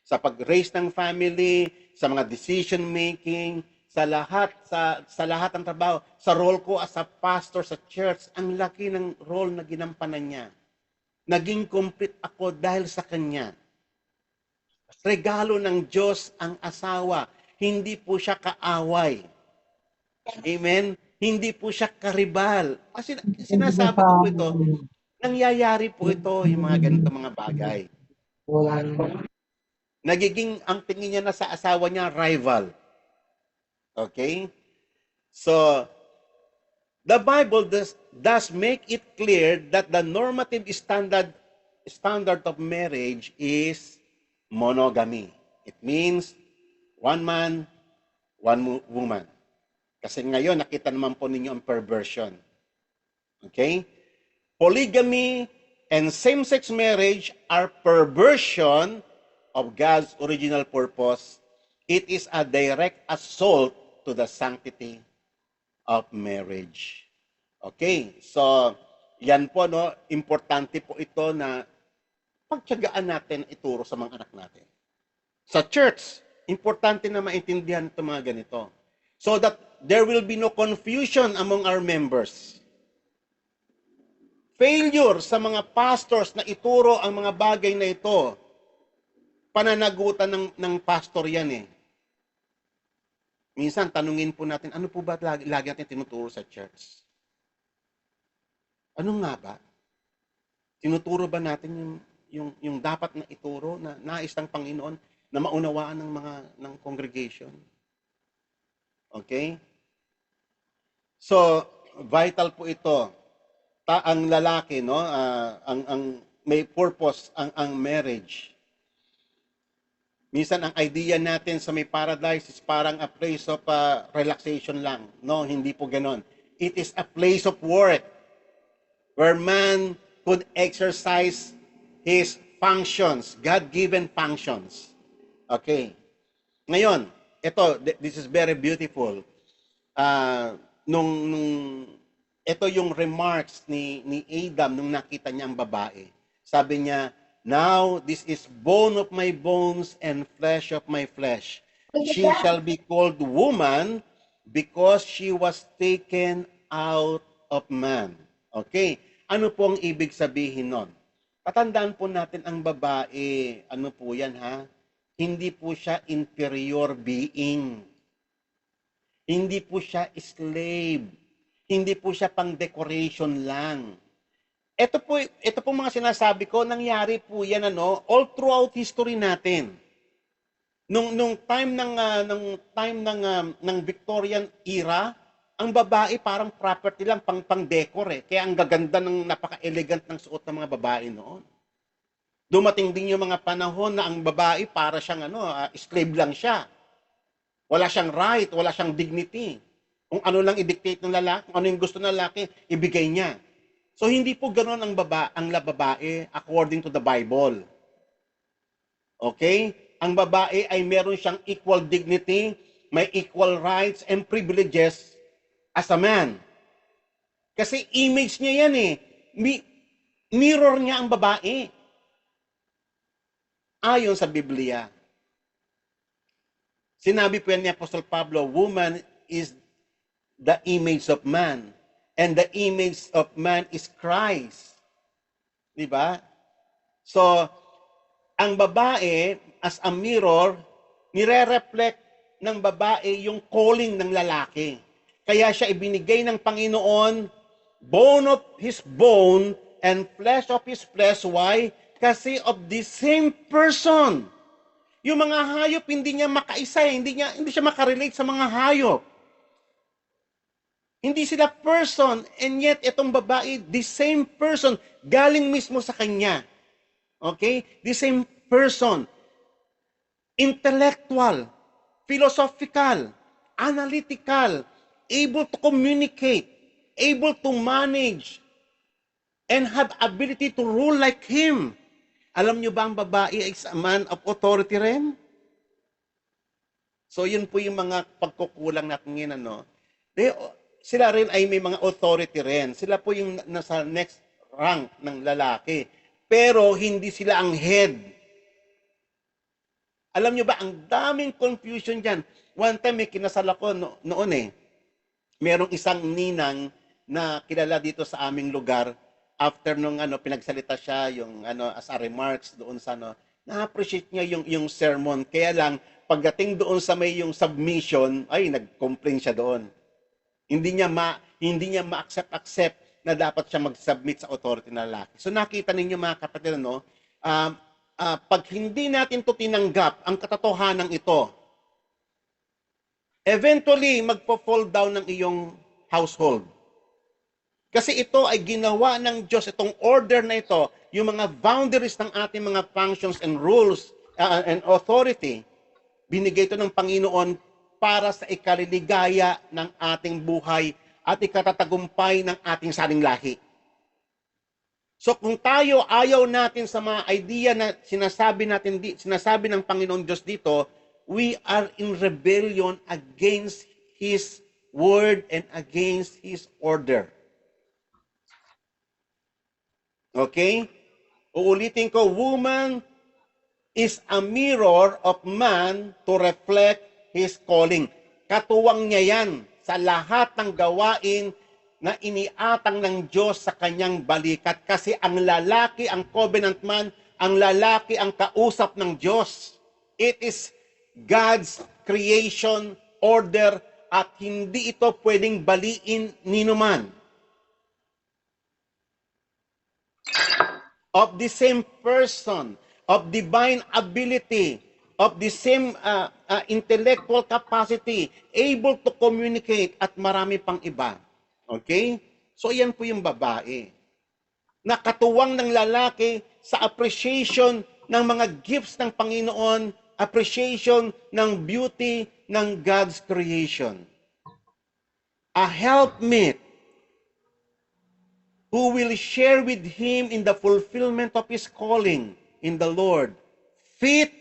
Sa pag-raise ng family, sa mga decision making, sa lahat ng trabaho, sa role ko as a pastor sa church, ang laki ng role na ginampanan niya. Naging complete ako dahil sa kanya. Regalo ng Diyos ang asawa. Hindi po siya kaaway. Amen? Hindi po siya karibal. Kasi sinasabi ko po ito, nangyayari po ito, yung mga ganito mga bagay. Nagiging, ang tingin niya na sa asawa niya, rival. Okay? So, the Bible does make it clear that the normative standard of marriage is monogamy. It means one man, one woman. Kasi ngayon, nakita naman po ninyo ang perversion. Okay? Polygamy and same-sex marriage are perversion of God's original purpose. It is a direct assault to the sanctity of marriage. Okay? So, yan po, no? Importante po ito na pagtiyagaan natin ituro sa mga anak natin. Sa church, importante na maintindihan ito mga ganito. So that there will be no confusion among our members. Failure sa mga pastors na ituro ang mga bagay na ito, pananagutan ng pastor yan eh. Minsan, tanungin po natin, ano po ba lagi natin tinuturo sa church? Ano nga ba? Tinuturo ba natin yung dapat na ituro na nais ng Panginoon na maunawaan ng congregation? Okay? So, vital po ito. Ang lalaki, no, ang may purpose ang marriage. Minsan ang idea natin sa may paradise is parang a place of relaxation lang. No, hindi po ganon. It is a place of work where man could exercise his functions, God-given functions. Okay. Ngayon, this is very beautiful. Ito yung remarks ni Adam nung nakita niya ang babae. Sabi niya, now this is bone of my bones and flesh of my flesh. She shall be called woman because she was taken out of man. Okay? Ano po ang ibig sabihin nun? Patandaan po natin ang babae, ano po yan ha? Hindi po siya inferior being. Hindi po siya slave. Hindi po siya pang decoration lang. Ito po mga sinasabi ko, nangyari po yan all throughout history natin. Nung time ng Victorian era, ang babae parang property lang pang decor eh. Kaya ang gaganda ng napaka-elegant ng suot ng mga babae noon. Dumating din yung mga panahon na ang babae para siyang slave lang siya. Wala siyang right, wala siyang dignity. Kung ano lang i-dictate ng lalaki, kung ano yung gusto ng lalaki, ibigay niya. So hindi po ganoon ang babae according to the Bible. Okay? Ang babae ay meron siyang equal dignity, may equal rights and privileges as a man. Kasi image niya yan eh. Mirror niya ang babae. ayon sa Biblia. Sinabi po yan ni Apostol Pablo, woman is the image of man. And the image of man is Christ. Diba? So, ang babae, as a mirror, nire-reflect ng babae yung calling ng lalaki. Kaya siya ibinigay ng Panginoon, bone of his bone and flesh of his flesh. Why? Kasi of the same person. Yung mga hayop, hindi niya makaisa, hindi siya makarelate sa mga hayop. Hindi sila person, and yet itong babae, the same person, galing mismo sa kanya. Okay? The same person. Intellectual, philosophical, analytical, able to communicate, able to manage, and have ability to rule like him. Alam niyo ba ang babae is a man of authority rin? So yun po yung mga pagkukulang natin ngayon, ano? Sila rin ay may mga authority rin. Sila po yung nasa next rank ng lalaki. Pero hindi sila ang head. Alam nyo ba, ang daming confusion dyan. One time may kinasal ako noon eh. Merong isang ninang na kilala dito sa aming lugar. After nung pinagsalita siya, yung as a remarks doon sa na-appreciate niya yung sermon. Kaya lang, pagdating doon sa may yung submission, ay nag-complain siya doon. Hindi niya ma-accept na dapat siya mag-submit sa authority na lalaki. So nakita ninyo mga kapatid, pag hindi natin to tinanggap ang katotohanan ito, eventually magpo-fall down ng iyong household. Kasi ito ay ginawa ng Diyos, itong order na ito, yung mga boundaries ng ating mga functions and rules and authority, binigay ito ng Panginoon para sa ikaliligaya ng ating buhay at ikatatagumpay ng ating saring lahi. So kung tayo ayaw natin sa mga idea na sinasabi ng Panginoon Diyos dito, we are in rebellion against His word and against His order. Okay? Uulitin ko, woman is a mirror of man to reflect his calling. Katuwang niya yan sa lahat ng gawain na iniatang ng Diyos sa kanyang balikat. Kasi ang lalaki, ang covenant man, ang lalaki ang kausap ng Diyos. It is God's creation, order, at hindi ito pwedeng baliin ninuman. Of the same person, of divine ability, of the same intellectual capacity, able to communicate, at marami pang iba. Okay? So yan po yung babae. Nakatuwang ng lalaki sa appreciation ng mga gifts ng Panginoon, appreciation ng beauty ng God's creation. A helpmate who will share with him in the fulfillment of his calling in the Lord, fit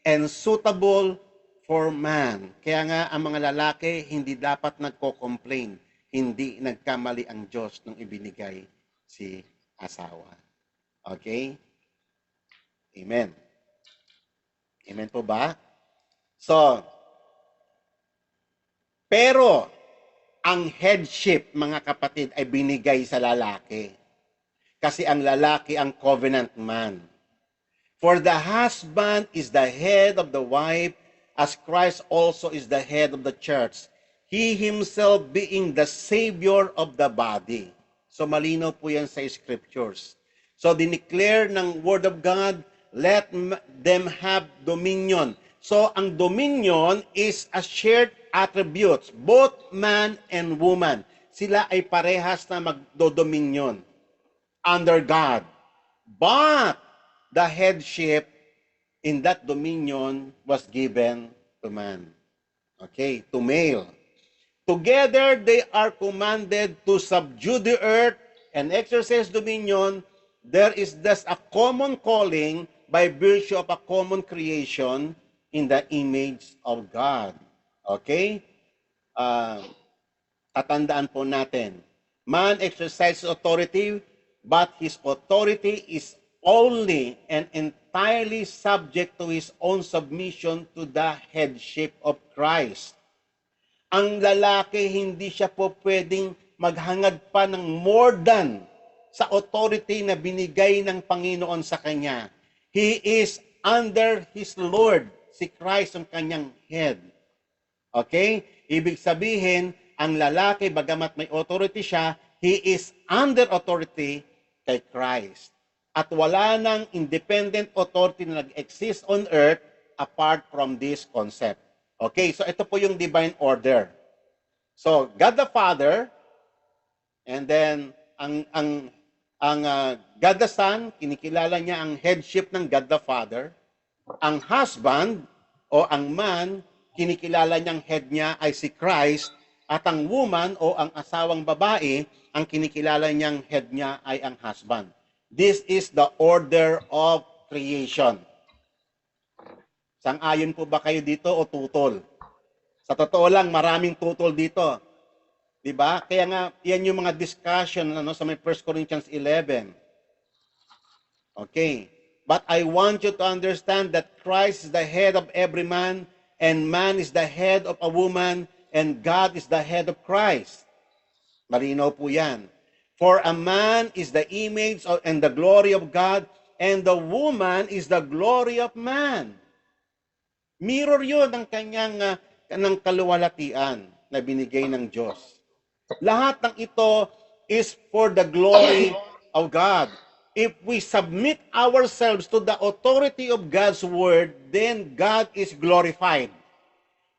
and suitable for man. Kaya nga ang mga lalaki hindi dapat nagko-complain, hindi nagkamali ang Diyos nung ibinigay si asawa. Okay? Amen. Amen po ba? So, pero ang headship, mga kapatid, ay binigay sa lalaki. Kasi ang lalaki ang covenant man. For the husband is the head of the wife, as Christ also is the head of the church. He himself being the Savior of the body. So malinaw po yan sa scriptures. So dineclare ng Word of God, let them have dominion. So ang dominion is a shared attributes, both man and woman. Sila ay parehas na magdodominion under God. But the headship in that dominion was given to man. Okay, to male. Together they are commanded to subdue the earth and exercise dominion. There is thus a common calling by virtue of a common creation in the image of God. Okay? Tatandaan po natin. Man exercises authority, but his authority is only and entirely subject to his own submission to the headship of Christ. Ang lalaki, hindi siya po pwedeng maghangad pa ng more than sa authority na binigay ng Panginoon sa kanya. He is under his Lord. Si Christ ang kanyang head. Okay? Ibig sabihin, ang lalaki, bagamat may authority siya, he is under authority kay Christ. At wala nang independent authority na nag-exist on earth apart from this concept. Okay, so ito po yung divine order. So, God the Father, and then God the Son, kinikilala niya ang headship ng God the Father. Ang husband o ang man, kinikilala niyang head niya ay si Christ. At ang woman o ang asawang babae, ang kinikilala niyang head niya ay ang husband. This is the order of creation. Sang-ayon po ba kayo dito o tutol? Sa totoo lang, maraming tutol dito. Diba? Kaya nga, yan yung mga discussion sa may 1 Corinthians 11. Okay. But I want you to understand that Christ is the head of every man, and man is the head of a woman, and God is the head of Christ. Malinaw po yan. For a man is the image and the glory of God, and the woman is the glory of man. Mirror yun ng kanyang ng kaluwalhatian na binigay ng Diyos. Lahat ng ito is for the glory of God. If we submit ourselves to the authority of God's word, then God is glorified.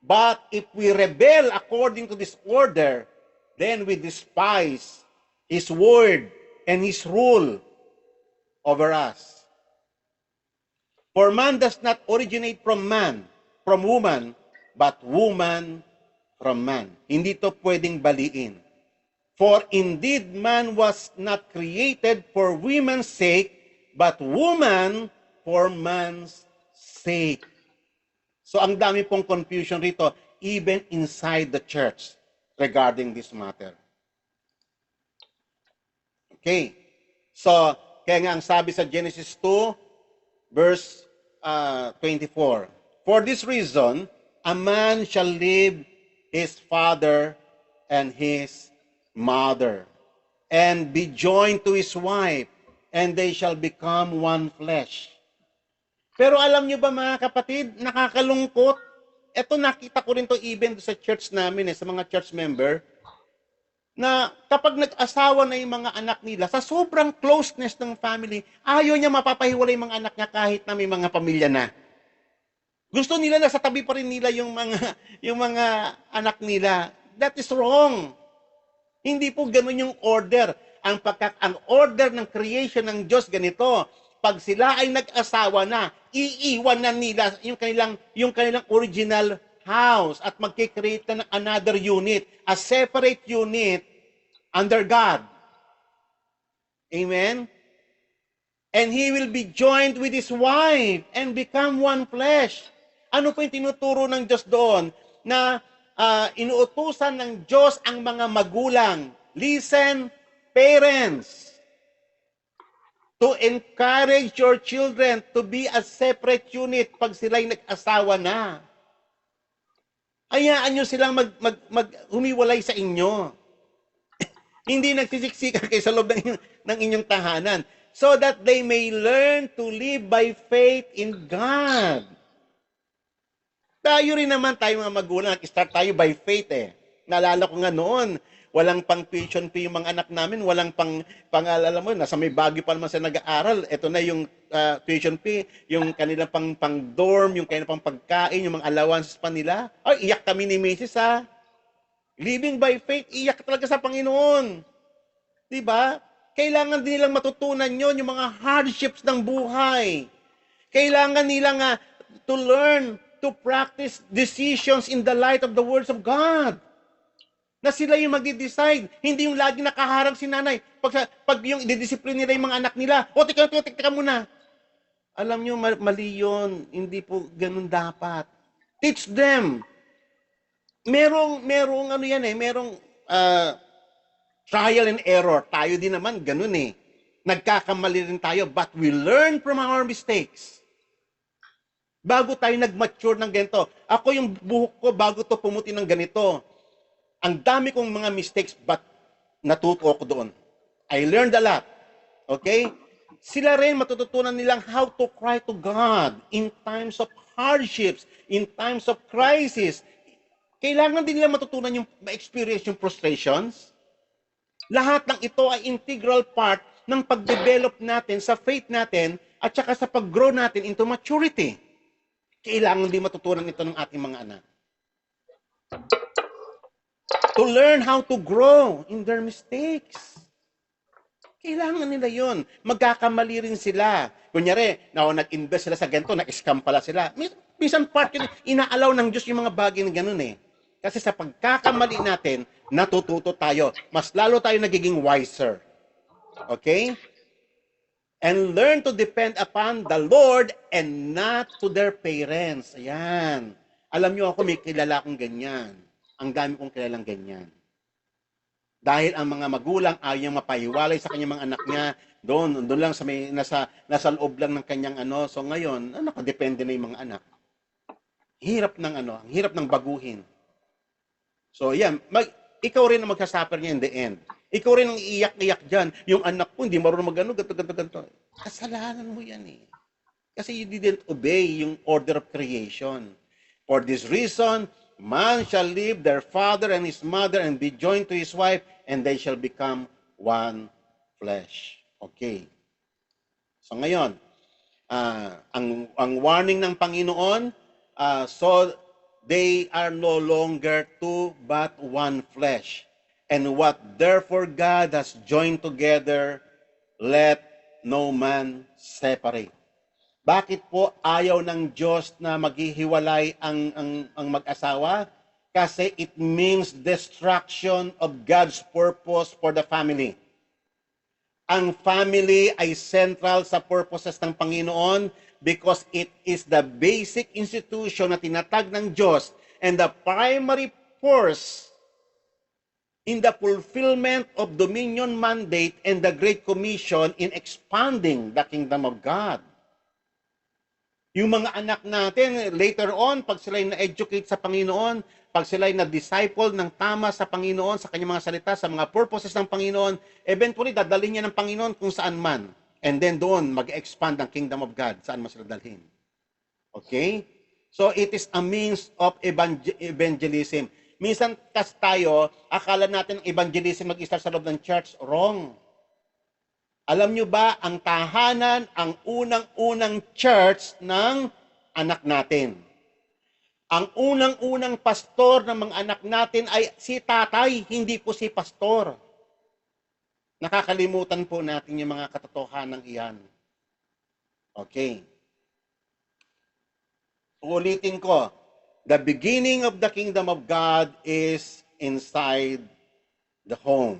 But if we rebel according to this order, then we despise His word and His rule over us. For man does not originate from man, from woman, but woman from man. Hindi to pwedeng baliin. For indeed man was not created for woman's sake, but woman for man's sake. So ang dami pong confusion rito, even inside the church, regarding this matter. Okay. So, kaya nga ang sabi sa Genesis 2, verse 24, for this reason, a man shall leave his father and his mother, and be joined to his wife, and they shall become one flesh. Pero alam nyo ba mga kapatid, nakakalungkot. Ito nakita ko rin to even sa church namin, sa mga church member, na kapag nag-asawa na yung mga anak nila, sa sobrang closeness ng family, ayaw niya mapapahiwalay yung mga anak niya kahit na may mga pamilya na. Gusto nila na sa tabi pa rin nila yung mga anak nila. That is wrong. Hindi po ganun yung order. Ang order ng creation ng Diyos ganito, pag sila ay nag-asawa na, iiwan na nila yung kanilang original house at magkikreate na ng another unit, a separate unit under God. Amen? And he will be joined with his wife and become one flesh. Ano po yung tinuturo ng Diyos doon? Na inuutusan ng Diyos ang mga magulang. Listen, parents, to encourage your children to be a separate unit pag sila'y nag-asawa na. Hayaan nyo silang humiwalay sa inyo. Hindi nagsisiksikan kayo sa loob ng inyong tahanan. So that they may learn to live by faith in God. Tayo rin naman, tayo mga magulang, nag-start tayo by faith Naalala ko nga noon, walang pang tuition fee yung mga anak namin, walang alam mo, nasa may Baguio pa naman sila nag-aaral. Ito na yung tuition fee, yung kanilang pang dorm, yung kanilang pang pagkain, yung mga allowances pa nila. Ay, iyak kami ni Mrs. Living by faith, iyak talaga sa Panginoon. Diba? Kailangan din nilang matutunan yon yung mga hardships ng buhay. Kailangan nilang to learn to practice decisions in the light of the words of God. Na sila yung magdi-decide. Hindi yung lagi nakaharang si nanay. Pag yung i-discipline nila yung mga anak nila, teka muna. Alam nyo, mali yun. Hindi po ganun dapat. Teach them. Merong trial and error. Tayo din naman, ganun Nagkakamali rin tayo, but we learn from our mistakes. Bago tayo nag-mature ng ganito. Ako yung buhok ko bago to pumuti ng ganito. Ang dami kong mga mistakes but natuto ako doon. I learned a lot. Okay? Sila rin matututunan nilang how to cry to God in times of hardships, in times of crisis. Kailangan din nila matutunan yung ma-experience yung frustrations. Lahat ng ito ay integral part ng pag-develop natin sa faith natin at saka sa pag-grow natin into maturity. Kailangan din matutunan ito ng ating mga anak. To learn how to grow in their mistakes. Kailangan nila yon. Magkakamali rin sila. Kunyari, nag-invest sila sa ganito, na-scam pala sila. Minsan part yun, inaalaw ng Diyos yung mga bagay na ganun eh. Kasi sa pagkakamali natin, natututo tayo. Mas lalo tayo nagiging wiser. Okay? And learn to depend upon the Lord and not to their parents. Ayan. Alam nyo ako, may kilala akong ganyan. Ang dami kong kilalang ganyan. Dahil ang mga magulang ayaw mapahiwalay sa kanyang mga anak niya, doon lang sa may, nasa loob lang ng kanyang ano. So ngayon, nakadepende na yung mga anak. Hirap ng baguhin. So yan, ikaw rin ang magsasuffer niya in the end. Ikaw rin ang iiyak-iyak dyan. Yung anak ko, hindi marunong magano, ganto. Kasalanan mo yan eh. Kasi you didn't obey yung order of creation. For this reason, man shall leave their father and his mother and be joined to his wife, and they shall become one flesh. Okay. So ngayon, ang warning ng Panginoon, so they are no longer two but one flesh. And what therefore God has joined together, let no man separate. Bakit po ayaw ng Diyos na maghihiwalay ang mag-asawa? Kasi it means destruction of God's purpose for the family. Ang family ay central sa purposes ng Panginoon because it is the basic institution na tinatag ng Diyos and the primary force in the fulfillment of dominion mandate and the Great Commission in expanding the kingdom of God. Yung mga anak natin, later on, pag sila'y na-educate sa Panginoon, pag sila'y na-disciple ng tama sa Panginoon, sa kanyang mga salita, sa mga purposes ng Panginoon, eventually, dadalhin niya ng Panginoon kung saan man. And then doon, mag-expand ang kingdom of God, saan mo sila dalhin. Okay? So, it is a means of evangelism. Minsan, kas tayo, akala natin ang evangelism mag-start sa loob ng church. Wrong. Alam nyo ba, ang tahanan, ang unang-unang church ng anak natin. Ang unang-unang pastor ng mga anak natin ay si tatay, hindi po si pastor. Nakakalimutan po natin yung mga katotohanan iyan. Okay. Ulitin ko, the beginning of the kingdom of God is inside the home.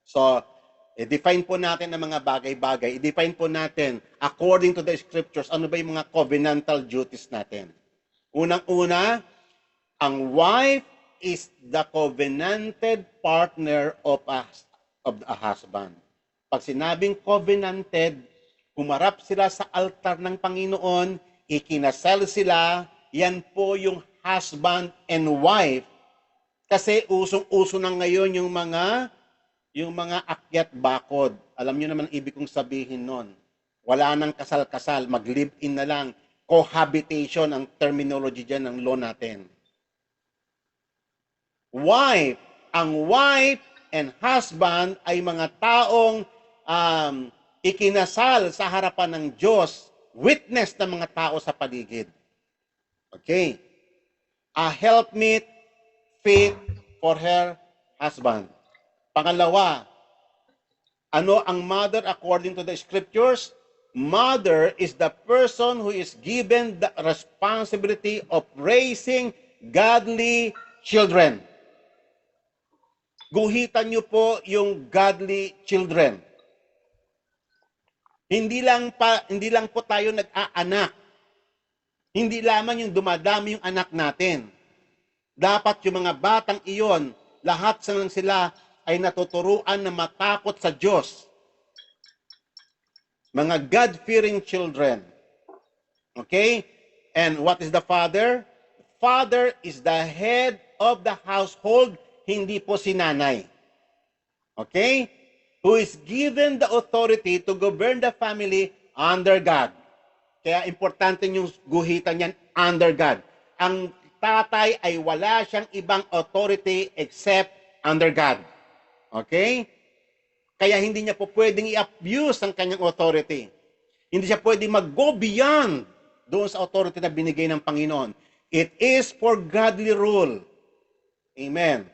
So, i-define po natin ang mga bagay-bagay. I-define po natin, according to the scriptures, ano ba yung mga covenantal duties natin. Unang-una, ang wife is the covenanted partner of a husband. Pag sinabing covenanted, humarap sila sa altar ng Panginoon, ikinasal sila, yan po yung husband and wife. Kasi usong-uso na ngayon yung mga akyat bakod. Alam niyo naman ibig kong sabihin nun. Wala nang kasal-kasal, mag-live-in na lang. Cohabitation ang terminology dyan ng law natin. Wife, ang wife and husband ay mga taong ikinasal sa harapan ng Diyos, witness ng mga tao sa paligid. Okay. A helpmeet fit for her husband. Pangalawa, ano ang mother according to the scriptures? Mother is the person who is given the responsibility of raising godly children. Guhitan niyo po yung godly children. Hindi lang po tayo nag-aanak. Hindi lamang yung dumadami yung anak natin. Dapat yung mga batang iyon, lahat sila ay natuturuan na matakot sa Diyos. Mga God-fearing children. Okay? And what is the father? Father is the head of the household, hindi po si nanay. Okay? Who is given the authority to govern the family under God. Kaya importante yung guhitan yan, under God. Ang tatay ay wala siyang ibang authority except under God. Okay? Kaya hindi niya po pwedeng i-abuse ang kanyang authority. Hindi siya pwedeng mag-go beyond doon sa authority na binigay ng Panginoon. It is for godly rule. Amen.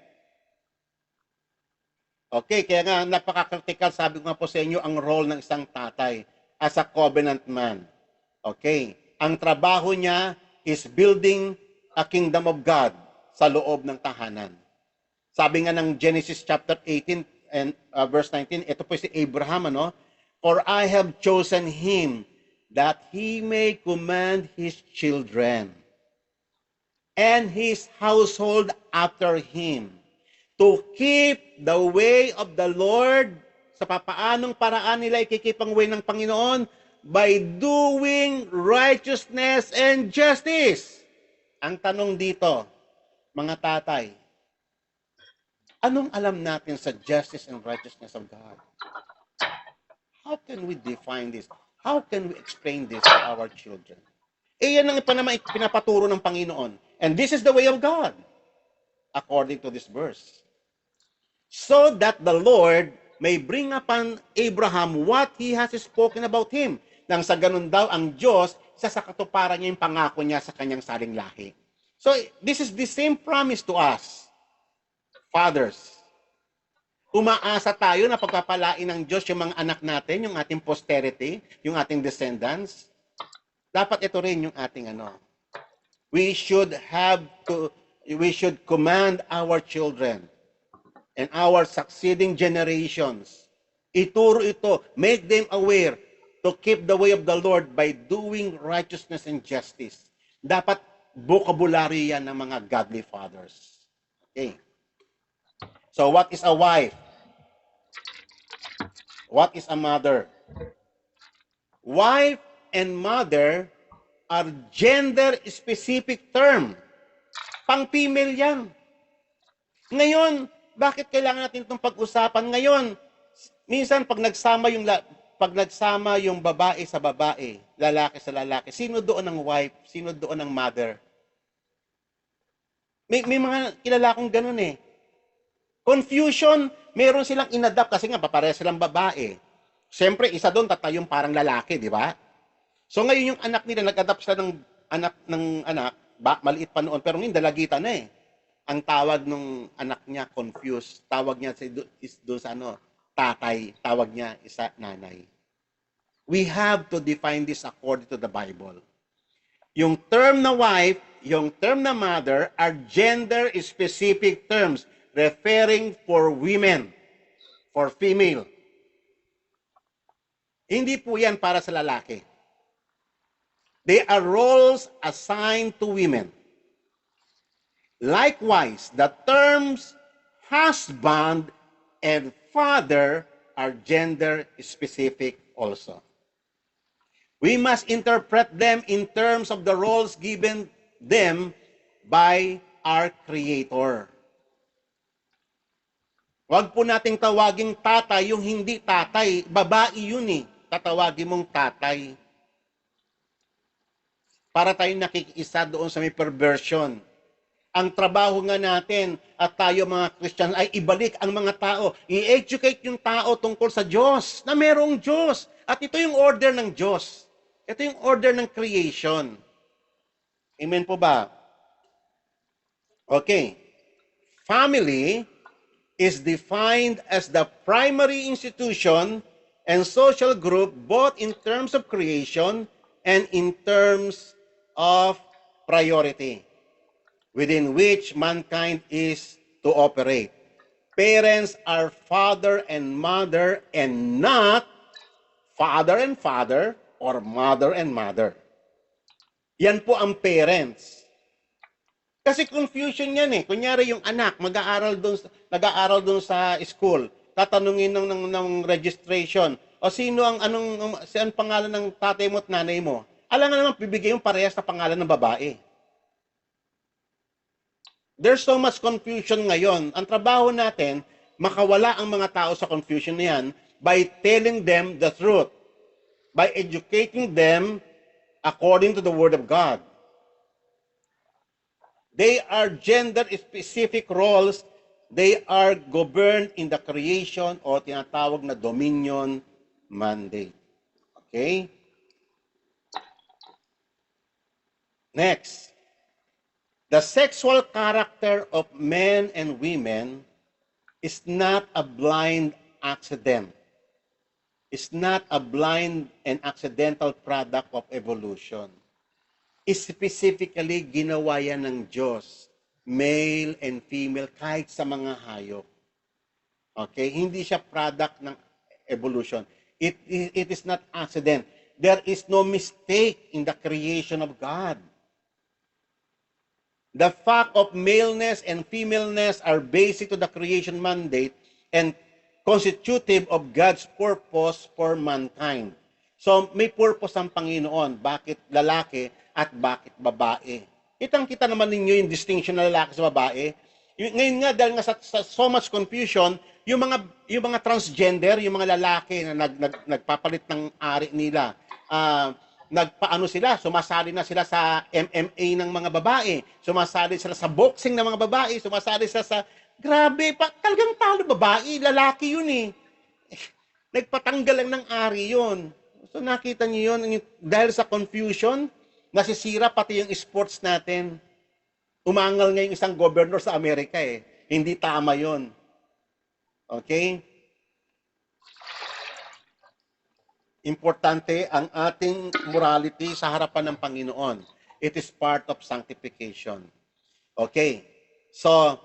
Okay, kaya nga napaka-critical, sabi ko nga po sa inyo, ang role ng isang tatay as a covenant man. Okay, ang trabaho niya is building a kingdom of God sa loob ng tahanan. Sabi nga ng Genesis chapter 18 and verse 19, ito po si Abraham, ano? For I have chosen him that he may command his children and his household after him to keep the way of the Lord. Sa papaanong paraan nila ikikip ang way ng Panginoon? By doing righteousness and justice. Ang tanong dito, mga tatay, anong alam natin sa justice and righteousness of God? How can we define this? How can we explain this to our children? Yan ang pinapaturo ng Panginoon. And this is the way of God, according to this verse. So that the Lord may bring upon Abraham what he has spoken about him. Nang sa ganun daw, ang Diyos, isa sa katuparan niya yung pangako niya sa kanyang saling lahi. So, this is the same promise to us, fathers. Umaasa tayo na pagpapalain ng Diyos yung mga anak natin, yung ating posterity, yung ating descendants. Dapat ito rin yung ating ano. We should command our children and our succeeding generations. Ituro ito, make them aware to keep the way of the Lord by doing righteousness and justice. Dapat vocabulary yan ng mga godly fathers. Okay. So what is a wife? What is a mother? Wife and mother are gender-specific term. Pang-female yan. Ngayon, bakit kailangan natin itong pag-usapan? Ngayon, minsan pag nagsama yung babae sa babae, lalaki sa lalaki, sino doon ang wife, sino doon ang mother? May mga kilala kong ganun eh. Confusion, meron silang inadapt kasi nga papareha silang babae. Siyempre, isa doon tatayong parang lalaki, di ba? So ngayon yung anak nila, nag-adapt sila ng anak, maliit pa noon, pero ngayon dalagitan na eh. Ang tawag ng anak niya, confused. Tawag niya doon sa tatay. Tawag niya isa nanay. We have to define this according to the Bible. Yung term na wife, yung term na mother are gender-specific terms referring for women, for female. Hindi po yan para sa lalaki. They are roles assigned to women. Likewise, the terms husband and father are gender-specific also. We must interpret them in terms of the roles given them by our Creator. Huwag po nating tawaging tatay yung hindi tatay. Babae yun eh. Tatawagin mong tatay. Para tayo nakikiisa doon sa may perversion. Ang trabaho nga natin at tayo mga Christian ay ibalik ang mga tao. I-educate yung tao tungkol sa Diyos, na merong Diyos. At ito yung order ng Diyos. Ito yung order ng creation. Amen po ba? Okay. Family is defined as the primary institution and social group both in terms of creation and in terms of priority within which mankind is to operate. Parents are father and mother and not father and father or mother and mother. Yan po ang parents. Kasi confusion yan eh. Kunyari yung anak, nag-aaral doon sa school, tatanungin ng registration, o sino ang pangalan ng tatay mo at nanay mo? Alam nga naman, bibigay yung parehas na pangalan ng babae. There's so much confusion ngayon. Ang trabaho natin, makawala ang mga tao sa confusion na yan by telling them the truth, by educating them according to the Word of God. They are gender-specific roles. They are governed in the creation o tinatawag na dominion mandate. Okay? Next. The sexual character of men and women is not a blind accident. It's not a blind and accidental product of evolution. Specifically, ginawa yan ng Diyos, male and female, kahit sa mga hayop. Okay? Hindi siya product ng evolution. It is not accident. There is no mistake in the creation of God. The fact of maleness and femaleness are basic to the creation mandate and constitutive of God's purpose for mankind. So, may purpose ang Panginoon. Bakit lalaki at bakit babae? Kitang-kita naman ninyo yung distinction na lalaki sa babae. Ngayon nga, dahil nga sa so much confusion, yung mga transgender, yung mga lalaki na nagpapalit ng ari nila, nagpaano sila, sumasali na sila sa MMA ng mga babae, sumasali sila sa boxing ng mga babae, sumasali sila sa, grabe, talagang talo babae, lalaki yun eh. Nagpatanggal lang ng ari yun. So nakita niyo yun, dahil sa confusion, nasisira pati yung sports natin. Umangal nga yung isang governor sa Amerika eh. Hindi tama yun. Okay? Importante ang ating morality sa harapan ng Panginoon. It is part of sanctification. Okay. So,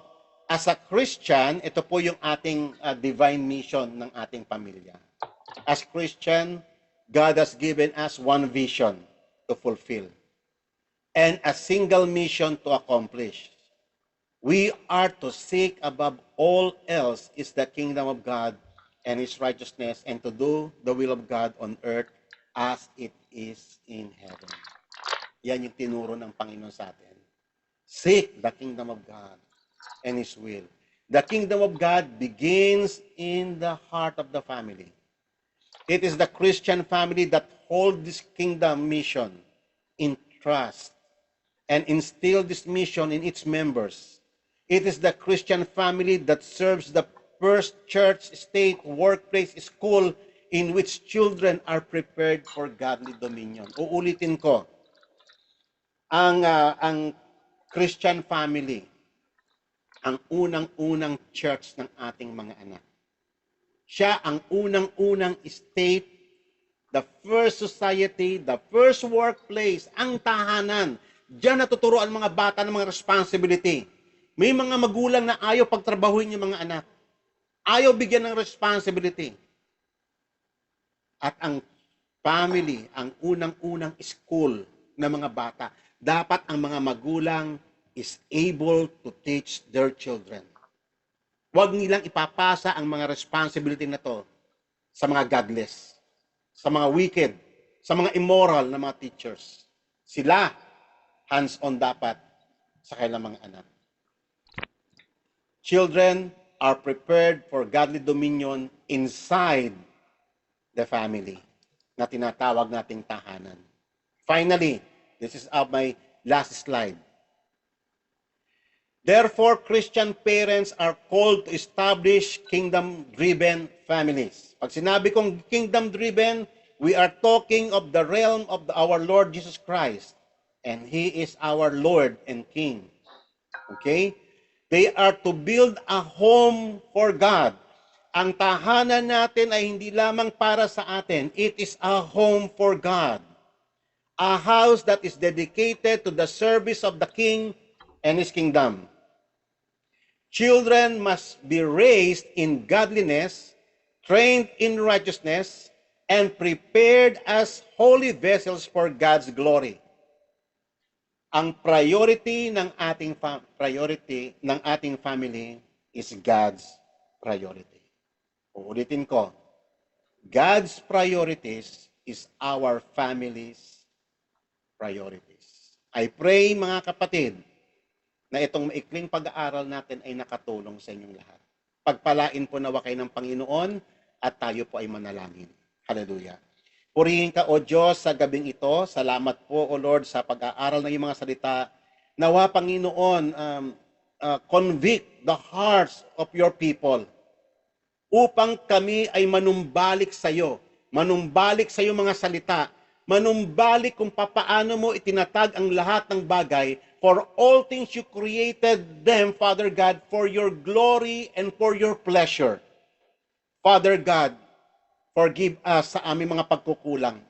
as a Christian, ito po yung ating divine mission ng ating pamilya. As Christian, God has given us one vision to fulfill and a single mission to accomplish. We are to seek above all else is the kingdom of God and His righteousness, and to do the will of God on earth as it is in heaven. Yan yung tinuro ng Panginoon sa atin. Seek the kingdom of God and His will. The kingdom of God begins in the heart of the family. It is the Christian family that holds this kingdom mission in trust and instill this mission in its members. It is the Christian family that serves the first church, state, workplace, school in which children are prepared for godly dominion. Uulitin ko, ang Christian family, ang unang-unang church ng ating mga anak. Siya ang unang-unang state, the first society, the first workplace, ang tahanan. Diyan natuturuan mga bata ng mga responsibility. May mga magulang na ayaw pagtrabahuin yung mga anak. Ayaw bigyan ng responsibility. At ang family, ang unang-unang school ng mga bata, dapat ang mga magulang is able to teach their children. Huwag nilang ipapasa ang mga responsibility na to sa mga godless, sa mga wicked, sa mga immoral na mga teachers. Sila, hands-on dapat sa kanilang mga anak. Children are prepared for godly dominion inside the family na tinatawag nating tahanan. Finally, this is my last slide. Therefore, Christian parents are called to establish kingdom-driven families. Pag sinabi kong kingdom-driven, we are talking of the realm of our Lord Jesus Christ. And He is our Lord and King. Okay? They are to build a home for God. Ang tahanan natin ay hindi lamang para sa atin. It is a home for God. A house that is dedicated to the service of the King and His kingdom. Children must be raised in godliness, trained in righteousness, and prepared as holy vessels for God's glory. Ang priority ng ating family is God's priority. Uulitin ko, God's priorities is our family's priorities. I pray, mga kapatid, na itong maikling pag-aaral natin ay nakatulong sa inyong lahat. Pagpalain po nawa kayo ng Panginoon at tayo po ay manalangin. Hallelujah. Purihin ka, O Diyos, sa gabing ito. Salamat po, O Lord, sa pag-aaral ng iyong mga salita. Nawa, Panginoon, convict the hearts of your people upang kami ay manumbalik sa iyo. Manumbalik sa iyo mga salita. Manumbalik kung papaano mo itinatag ang lahat ng bagay. For all things you created them, Father God, for your glory and for your pleasure. Father God, forgive us sa aming mga pagkukulang.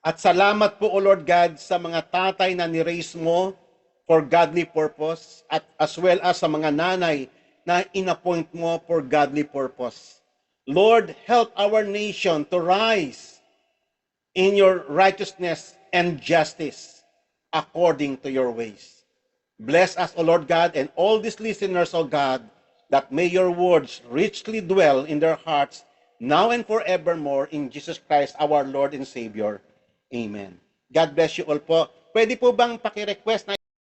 At salamat po, O Lord God, sa mga tatay na ni-raise mo for godly purpose, at as well as sa mga nanay na inappoint mo for godly purpose. Lord, help our nation to rise in your righteousness and justice according to your ways. Bless us, O Lord God, and all these listeners, O God, that may your words richly dwell in their hearts now and forevermore, in Jesus Christ, our Lord and Savior. Amen. God bless you all po. Pwede po bang paki-request na